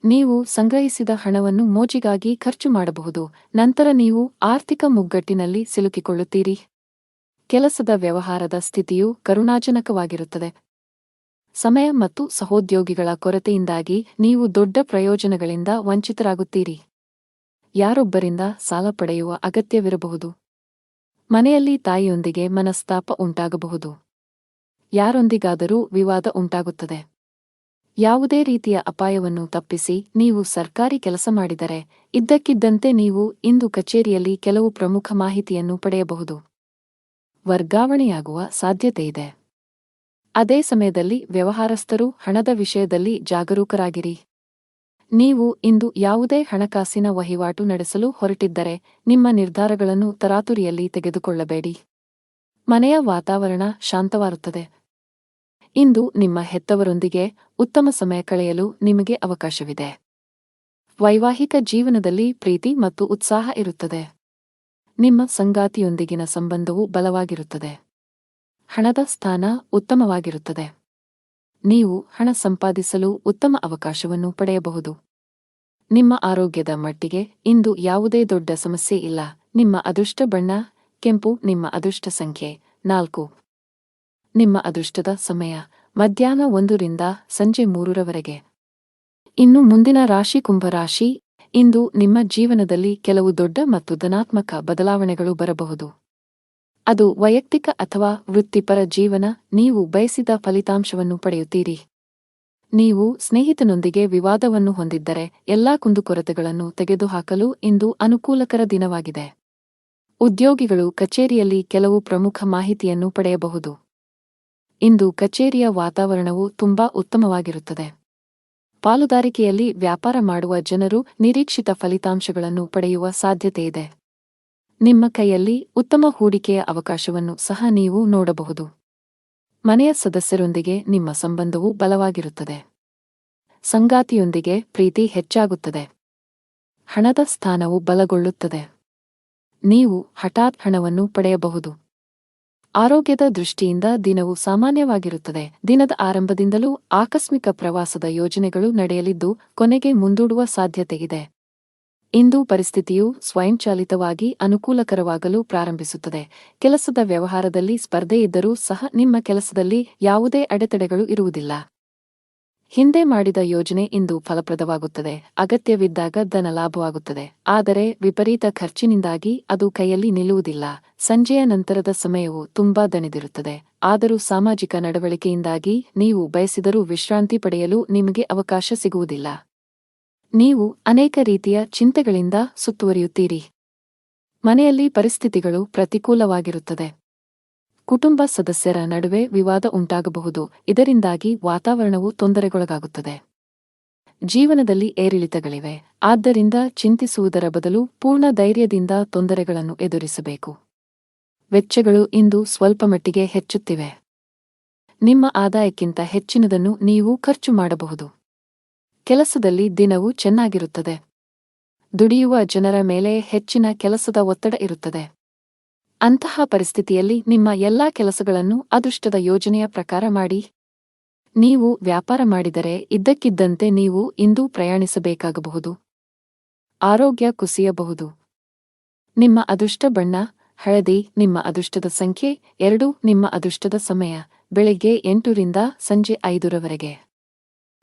ನೀವು ಸಂಗ್ರಹಿಸಿದ ಹಣವನ್ನು ಮೋಜಿಗಾಗಿ ಖರ್ಚು ಮಾಡಬಹುದು, ನಂತರ ನೀವು ಆರ್ಥಿಕ ಮುಗ್ಗಟ್ಟಿನಲ್ಲಿ ಸಿಲುಕಿಕೊಳ್ಳುತ್ತೀರಿ. ಕೆಲಸದ ವ್ಯವಹಾರದ ಸ್ಥಿತಿಯು ಕರುಣಾಜನಕವಾಗಿರುತ್ತದೆ. ಸಮಯ ಮತ್ತು ಸಹೋದ್ಯೋಗಿಗಳ ಕೊರತೆಯಿಂದಾಗಿ ನೀವು ದೊಡ್ಡ ಪ್ರಯೋಜನಗಳಿಂದ ವಂಚಿತರಾಗುತ್ತೀರಿ. ಯಾರೊಬ್ಬರಿಂದ ಸಾಲ ಪಡೆಯುವ ಅಗತ್ಯವಿರಬಹುದು. ಮನೆಯಲ್ಲಿ ತಾಯಿಯೊಂದಿಗೆ ಮನಸ್ತಾಪ ಉಂಟಾಗಬಹುದು. ಯಾರೊಂದಿಗಾದರೂ ವಿವಾದ ಉಂಟಾಗುತ್ತದೆ. ಯಾವುದೇ ರೀತಿಯ ಅಪಾಯವನ್ನು ತಪ್ಪಿಸಿ ನೀವು ಸರ್ಕಾರಿ ಕೆಲಸ ಮಾಡಿದರೆ ಇದ್ದಕ್ಕಿದ್ದಂತೆ ನೀವು ಇಂದು ಕಚೇರಿಯಲ್ಲಿ ಕೆಲವು ಪ್ರಮುಖ ಮಾಹಿತಿಯನ್ನು ಪಡೆಯಬಹುದು. ವರ್ಗಾವಣೆಯಾಗುವ ಸಾಧ್ಯತೆಯಿದೆ. ಅದೇ ಸಮಯದಲ್ಲಿ ವ್ಯವಹಾರಸ್ಥರು ಹಣದ ವಿಷಯದಲ್ಲಿ ಜಾಗರೂಕರಾಗಿರಿ. ನೀವು ಇಂದು ಯಾವುದೇ ಹಣಕಾಸಿನ ವಹಿವಾಟು ನಡೆಸಲು ಹೊರಟಿದ್ದರೆ ನಿಮ್ಮ ನಿರ್ಧಾರಗಳನ್ನು ತರಾತುರಿಯಲ್ಲಿ ತೆಗೆದುಕೊಳ್ಳಬೇಡಿ. ಮನೆಯ ವಾತಾವರಣ ಶಾಂತವಾಗುತ್ತದೆ. ಇಂದು ನಿಮ್ಮ ಹೆತ್ತವರೊಂದಿಗೆ ಉತ್ತಮ ಸಮಯ ಕಳೆಯಲು ನಿಮಗೆ ಅವಕಾಶವಿದೆ. ವೈವಾಹಿಕ ಜೀವನದಲ್ಲಿ ಪ್ರೀತಿ ಮತ್ತು ಉತ್ಸಾಹ ಇರುತ್ತದೆ. ನಿಮ್ಮ ಸಂಗಾತಿಯೊಂದಿಗಿನ ಸಂಬಂಧವು ಬಲವಾಗಿರುತ್ತದೆ. ಹಣದ ಸ್ಥಾನ ಉತ್ತಮವಾಗಿರುತ್ತದೆ. ನೀವು ಹಣ ಸಂಪಾದಿಸಲು ಉತ್ತಮ ಅವಕಾಶವನ್ನು ಪಡೆಯಬಹುದು. ನಿಮ್ಮ ಆರೋಗ್ಯದ ಮಟ್ಟಿಗೆ ಇಂದು ಯಾವುದೇ ದೊಡ್ಡ ಸಮಸ್ಯೆ ಇಲ್ಲ. ನಿಮ್ಮ ಅದೃಷ್ಟ ಬಣ್ಣ ಕೆಂಪು. ನಿಮ್ಮ ಅದೃಷ್ಟ ಸಂಖ್ಯೆ 4. ನಿಮ್ಮ ಅದೃಷ್ಟದ ಸಮಯ ಮಧ್ಯಾಹ್ನ 1 ರಿಂದ ಸಂಜೆ 3 ಇನ್ನು ಮುಂದಿನ ರಾಶಿ ಕುಂಭರಾಶಿ. ಇಂದು ನಿಮ್ಮ ಜೀವನದಲ್ಲಿ ಕೆಲವು ದೊಡ್ಡ ಮತ್ತು ಧನಾತ್ಮಕ ಬದಲಾವಣೆಗಳು ಬರಬಹುದು. ಅದು ವೈಯಕ್ತಿಕ ಅಥವಾ ವೃತ್ತಿಪರ ಜೀವನ, ನೀವು ಬಯಸಿದ ಫಲಿತಾಂಶವನ್ನು ಪಡೆಯುತ್ತೀರಿ. ನೀವು ಸ್ನೇಹಿತನೊಂದಿಗೆ ವಿವಾದವನ್ನು ಹೊಂದಿದ್ದರೆ ಎಲ್ಲಾ ಕುಂದುಕೊರತೆಗಳನ್ನು ತೆಗೆದುಹಾಕಲು ಇಂದು ಅನುಕೂಲಕರ ದಿನವಾಗಿದೆ. ಉದ್ಯೋಗಿಗಳು ಕಚೇರಿಯಲ್ಲಿ ಕೆಲವು ಪ್ರಮುಖ ಮಾಹಿತಿಯನ್ನು ಪಡೆಯಬಹುದು. ಇಂದು ಕಚೇರಿಯ ವಾತಾವರಣವು ತುಂಬಾ ಉತ್ತಮವಾಗಿರುತ್ತದೆ. ಪಾಲುದಾರಿಕೆಯಲ್ಲಿ ವ್ಯಾಪಾರ ಮಾಡುವ ಜನರು ನಿರೀಕ್ಷಿತ ಫಲಿತಾಂಶಗಳನ್ನು ಪಡೆಯುವ ಸಾಧ್ಯತೆಯಿದೆ. ನಿಮ್ಮ ಕೈಯಲ್ಲಿ ಉತ್ತಮ ಹೂಡಿಕೆಯ ಅವಕಾಶವನ್ನು ಸಹ ನೀವು ನೋಡಬಹುದು. ಮನೆಯ ಸದಸ್ಯರೊಂದಿಗೆ ನಿಮ್ಮ ಸಂಬಂಧವು ಬಲವಾಗಿರುತ್ತದೆ. ಸಂಗಾತಿಯೊಂದಿಗೆ ಪ್ರೀತಿ ಹೆಚ್ಚಾಗುತ್ತದೆ. ಹಣದ ಸ್ಥಾನವು ಬಲಗೊಳ್ಳುತ್ತದೆ. ನೀವು ಹಠಾತ್ ಹಣವನ್ನು ಪಡೆಯಬಹುದು. ಆರೋಗ್ಯದ ದೃಷ್ಟಿಯಿಂದ ದಿನವು ಸಾಮಾನ್ಯವಾಗಿರುತ್ತದೆ. ದಿನದ ಆರಂಭದಿಂದಲೂ ಆಕಸ್ಮಿಕ ಪ್ರವಾಸದ ಯೋಜನೆಗಳು ನಡೆಯಲಿದ್ದು ಕೊನೆಗೆ ಮುಂದೂಡುವ ಸಾಧ್ಯತೆಯಿದೆ. ಇಂದು ಪರಿಸ್ಥಿತಿಯು ಸ್ವಯಂಚಾಲಿತವಾಗಿ ಅನುಕೂಲಕರವಾಗಲು ಪ್ರಾರಂಭಿಸುತ್ತದೆ. ಕೆಲಸದ ವ್ಯವಹಾರದಲ್ಲಿ ಸ್ಪರ್ಧೆಯಿದ್ದರೂ ಸಹ ನಿಮ್ಮ ಕೆಲಸದಲ್ಲಿ ಯಾವುದೇ ಅಡೆತಡೆಗಳು ಇರುವುದಿಲ್ಲ. ಹಿಂದೆ ಮಾಡಿದ ಯೋಜನೆ ಇಂದು ಫಲಪ್ರದವಾಗುತ್ತದೆ. ಅಗತ್ಯವಿದ್ದಾಗ ಧನ ಲಾಭವಾಗುತ್ತದೆ. ಆದರೆ ವಿಪರೀತ ಖರ್ಚಿನಿಂದಾಗಿ ಅದು ಕೈಯಲ್ಲಿ ನಿಲ್ಲುವುದಿಲ್ಲ. ಸಂಜೆಯ ನಂತರದ ಸಮಯವು ತುಂಬಾ ದಣಿದಿರುತ್ತದೆ. ಆದರೂ ಸಾಮಾಜಿಕ ನಡವಳಿಕೆಯಿಂದಾಗಿ ನೀವು ಬಯಸಿದರೂ ವಿಶ್ರಾಂತಿ ಪಡೆಯಲು ನಿಮಗೆ ಅವಕಾಶ ಸಿಗುವುದಿಲ್ಲ. ನೀವು ಅನೇಕ ರೀತಿಯ ಚಿಂತೆಗಳಿಂದ ಸುತ್ತುವರಿಯುತ್ತೀರಿ. ಮನೆಯಲ್ಲಿ ಪರಿಸ್ಥಿತಿಗಳು ಪ್ರತಿಕೂಲವಾಗಿರುತ್ತದೆ. ಕುಟುಂಬ ಸದಸ್ಯರ ನಡುವೆ ವಿವಾದ ಉಂಟಾಗಬಹುದು. ಇದರಿಂದಾಗಿ ವಾತಾವರಣವು ತೊಂದರೆಗೊಳಗಾಗುತ್ತದೆ. ಜೀವನದಲ್ಲಿ ಏರಿಳಿತಗಳಿವೆ. ಆದ್ದರಿಂದ ಚಿಂತಿಸುವುದರ ಬದಲು ಪೂರ್ಣ ಧೈರ್ಯದಿಂದ ತೊಂದರೆಗಳನ್ನು ಎದುರಿಸಬೇಕು. ವೆಚ್ಚಗಳು ಇಂದು ಸ್ವಲ್ಪಮಟ್ಟಿಗೆ ಹೆಚ್ಚುತ್ತಿವೆ. ನಿಮ್ಮ ಆದಾಯಕ್ಕಿಂತ ಹೆಚ್ಚಿನದನ್ನು ನೀವು ಖರ್ಚು ಮಾಡಬಹುದು. ಕೆಲಸದಲ್ಲಿ ದಿನವು ಚೆನ್ನಾಗಿರುತ್ತದೆ. ದುಡಿಯುವ ಜನರ ಮೇಲೆ ಹೆಚ್ಚಿನ ಕೆಲಸದ ಒತ್ತಡ ಇರುತ್ತದೆ. ಅಂತಹ ಪರಿಸ್ಥಿತಿಯಲ್ಲಿ ನಿಮ್ಮ ಎಲ್ಲಾ ಕೆಲಸಗಳನ್ನು ಅದೃಷ್ಟದ ಯೋಜನೆಯ ಪ್ರಕಾರ ಮಾಡಿ. ನೀವು ವ್ಯಾಪಾರ ಮಾಡಿದರೆ ಇದ್ದಕ್ಕಿದ್ದಂತೆ ನೀವು ಇಂದು ಪ್ರಯಾಣಿಸಬೇಕಾಗಬಹುದು. ಆರೋಗ್ಯ ಕುಸಿಯಬಹುದು. ನಿಮ್ಮ ಅದೃಷ್ಟ ಬಣ್ಣ ಹಳದಿ. ನಿಮ್ಮ ಅದೃಷ್ಟದ ಸಂಖ್ಯೆ 2. ನಿಮ್ಮ ಅದೃಷ್ಟದ ಸಮಯ ಬೆಳಗ್ಗೆ 8 ರಿಂದ ಸಂಜೆ 5 ರವರೆಗೆ.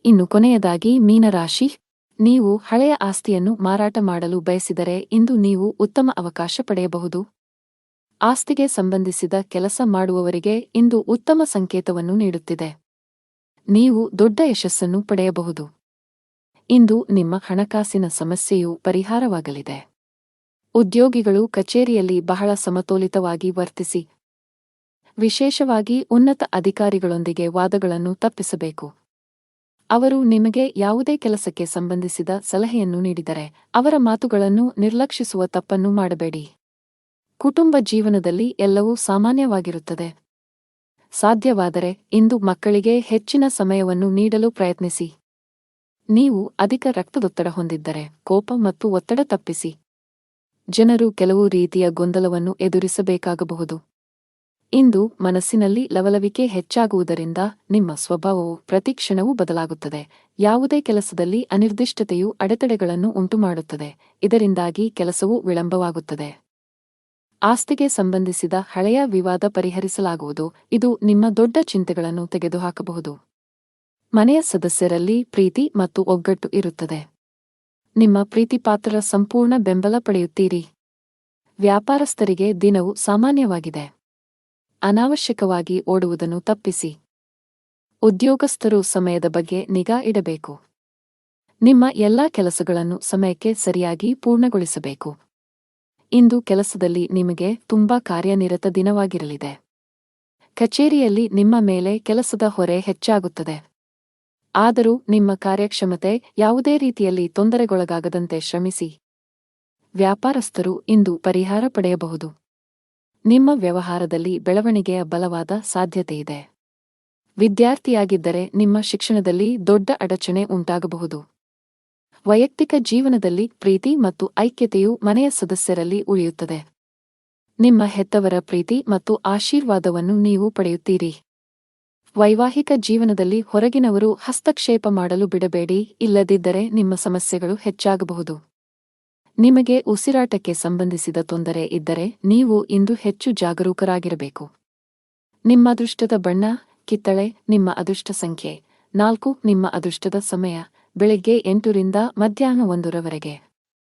ಇನ್ನು ಕೊನೆಯದಾಗಿ ಮೀನರಾಶಿ. ನೀವು ಹಳೆಯ ಆಸ್ತಿಯನ್ನು ಮಾರಾಟ ಮಾಡಲು ಬಯಸಿದರೆ ಇಂದು ನೀವು ಉತ್ತಮ ಅವಕಾಶ ಪಡೆಯಬಹುದು. ಆಸ್ತಿಗೆ ಸಂಬಂಧಿಸಿದ ಕೆಲಸ ಮಾಡುವವರಿಗೆ ಇಂದು ಉತ್ತಮ ಸಂಕೇತವನ್ನು ನೀಡುತ್ತಿದೆ. ನೀವು ದೊಡ್ಡ ಯಶಸ್ಸನ್ನು ಪಡೆಯಬಹುದು. ಇಂದು ನಿಮ್ಮ ಹಣಕಾಸಿನ ಸಮಸ್ಯೆಯು ಪರಿಹಾರವಾಗಲಿದೆ. ಉದ್ಯೋಗಿಗಳು ಕಚೇರಿಯಲ್ಲಿ ಬಹಳ ಸಮತೋಲಿತವಾಗಿ ವರ್ತಿಸಿ. ವಿಶೇಷವಾಗಿ ಉನ್ನತ ಅಧಿಕಾರಿಗಳೊಂದಿಗೆ ವಾದಗಳನ್ನು ತಪ್ಪಿಸಬೇಕು. ಅವರು ನಿಮಗೆ ಯಾವುದೇ ಕೆಲಸಕ್ಕೆ ಸಂಬಂಧಿಸಿದ ಸಲಹೆಯನ್ನು ನೀಡಿದರೆ ಅವರ ಮಾತುಗಳನ್ನು ನಿರ್ಲಕ್ಷಿಸುವ ತಪ್ಪನ್ನು ಮಾಡಬೇಡಿ. ಕುಟುಂಬ ಜೀವನದಲ್ಲಿ ಎಲ್ಲವೂ ಸಾಮಾನ್ಯವಾಗಿರುತ್ತದೆ. ಸಾಧ್ಯವಾದರೆ ಇಂದು ಮಕ್ಕಳಿಗೆ ಹೆಚ್ಚಿನ ಸಮಯವನ್ನು ನೀಡಲು ಪ್ರಯತ್ನಿಸಿ. ನೀವು ಅಧಿಕ ರಕ್ತದೊತ್ತಡ ಹೊಂದಿದ್ದರೆ ಕೋಪ ಮತ್ತು ಒತ್ತಡ ತಪ್ಪಿಸಿ. ಜನರು ಕೆಲವು ರೀತಿಯ ಗೊಂದಲವನ್ನು ಎದುರಿಸಬೇಕಾಗಬಹುದು. ಇಂದು ಮನಸ್ಸಿನಲ್ಲಿ ಲವಲವಿಕೆ ಹೆಚ್ಚಾಗುವುದರಿಂದ ನಿಮ್ಮ ಸ್ವಭಾವವು ಪ್ರತಿಕ್ಷಣವೂ ಬದಲಾಗುತ್ತದೆ. ಯಾವುದೇ ಕೆಲಸದಲ್ಲಿ ಅನಿರ್ದಿಷ್ಟತೆಯು ಅಡೆತಡೆಗಳನ್ನು ಉಂಟುಮಾಡುತ್ತದೆ. ಇದರಿಂದಾಗಿ ಕೆಲಸವು ವಿಳಂಬವಾಗುತ್ತದೆ. ಆಸ್ತಿಗೆ ಸಂಬಂಧಿಸಿದ ಹಳೆಯ ವಿವಾದ ಪರಿಹರಿಸಲಾಗುವುದು. ಇದು ನಿಮ್ಮ ದೊಡ್ಡ ಚಿಂತೆಗಳನ್ನು ತೆಗೆದುಹಾಕಬಹುದು. ಮನೆಯ ಸದಸ್ಯರಲ್ಲಿ ಪ್ರೀತಿ ಮತ್ತು ಒಗ್ಗಟ್ಟು ಇರುತ್ತದೆ. ನಿಮ್ಮ ಪ್ರೀತಿಪಾತ್ರರ ಸಂಪೂರ್ಣ ಬೆಂಬಲ ಪಡೆಯುತ್ತೀರಿ. ವ್ಯಾಪಾರಸ್ಥರಿಗೆ ದಿನವು ಸಾಮಾನ್ಯವಾಗಿದೆ. ಅನಾವಶ್ಯಕವಾಗಿ ಓಡುವುದನ್ನು ತಪ್ಪಿಸಿ. ಉದ್ಯೋಗಸ್ಥರು ಸಮಯದ ಬಗ್ಗೆ ನಿಗಾ ಇಡಬೇಕು. ನಿಮ್ಮ ಎಲ್ಲಾ ಕೆಲಸಗಳನ್ನು ಸಮಯಕ್ಕೆ ಸರಿಯಾಗಿ ಪೂರ್ಣಗೊಳಿಸಬೇಕು. ಇಂದು ಕೆಲಸದಲ್ಲಿ ನಿಮಗೆ ತುಂಬಾ ಕಾರ್ಯನಿರತ ದಿನವಾಗಿರಲಿದೆ. ಕಚೇರಿಯಲ್ಲಿ ನಿಮ್ಮ ಮೇಲೆ ಕೆಲಸದ ಹೊರೆ ಹೆಚ್ಚಾಗುತ್ತದೆ. ಆದರೂ ನಿಮ್ಮ ಕಾರ್ಯಕ್ಷಮತೆ ಯಾವುದೇ ರೀತಿಯಲ್ಲಿ ತೊಂದರೆಗೊಳಗಾಗದಂತೆ ಶ್ರಮಿಸಿ. ವ್ಯಾಪಾರಸ್ಥರು ಇಂದು ಪರಿಹಾರ ಪಡೆಯಬಹುದು. ನಿಮ್ಮ ವ್ಯವಹಾರದಲ್ಲಿ ಬೆಳವಣಿಗೆಯ ಬಲವಾದ ಸಾಧ್ಯತೆಯಿದೆ. ವಿದ್ಯಾರ್ಥಿಯಾಗಿದ್ದರೆ ನಿಮ್ಮ ಶಿಕ್ಷಣದಲ್ಲಿ ದೊಡ್ಡ ಅಡಚಣೆ ಉಂಟಾಗಬಹುದು. ವೈಯಕ್ತಿಕ ಜೀವನದಲ್ಲಿ ಪ್ರೀತಿ ಮತ್ತು ಐಕ್ಯತೆಯು ಮನೆಯ ಸದಸ್ಯರಲ್ಲಿ ಉಳಿಯುತ್ತದೆ. ನಿಮ್ಮ ಹೆತ್ತವರ ಪ್ರೀತಿ ಮತ್ತು ಆಶೀರ್ವಾದವನ್ನು ನೀವು ಪಡೆಯುತ್ತೀರಿ. ವೈವಾಹಿಕ ಜೀವನದಲ್ಲಿ ಹೊರಗಿನವರು ಹಸ್ತಕ್ಷೇಪ ಮಾಡಲು ಬಿಡಬೇಡಿ, ಇಲ್ಲದಿದ್ದರೆ ನಿಮ್ಮ ಸಮಸ್ಯೆಗಳು ಹೆಚ್ಚಾಗಬಹುದು. ನಿಮಗೆ ಉಸಿರಾಟಕ್ಕೆ ಸಂಬಂಧಿಸಿದ ತೊಂದರೆ ಇದ್ದರೆ ನೀವು ಇಂದು ಹೆಚ್ಚು ಜಾಗರೂಕರಾಗಿರಬೇಕು. ನಿಮ್ಮ ಅದೃಷ್ಟದ ಬಣ್ಣ ಕಿತ್ತಳೆ. ನಿಮ್ಮ ಅದೃಷ್ಟ ಸಂಖ್ಯೆ 4. ನಿಮ್ಮ ಅದೃಷ್ಟದ ಸಮಯ ಬೆಳಗ್ಗೆ 8 ರಿಂದ ಮಧ್ಯಾಹ್ನ 1 ರವರೆಗೆ.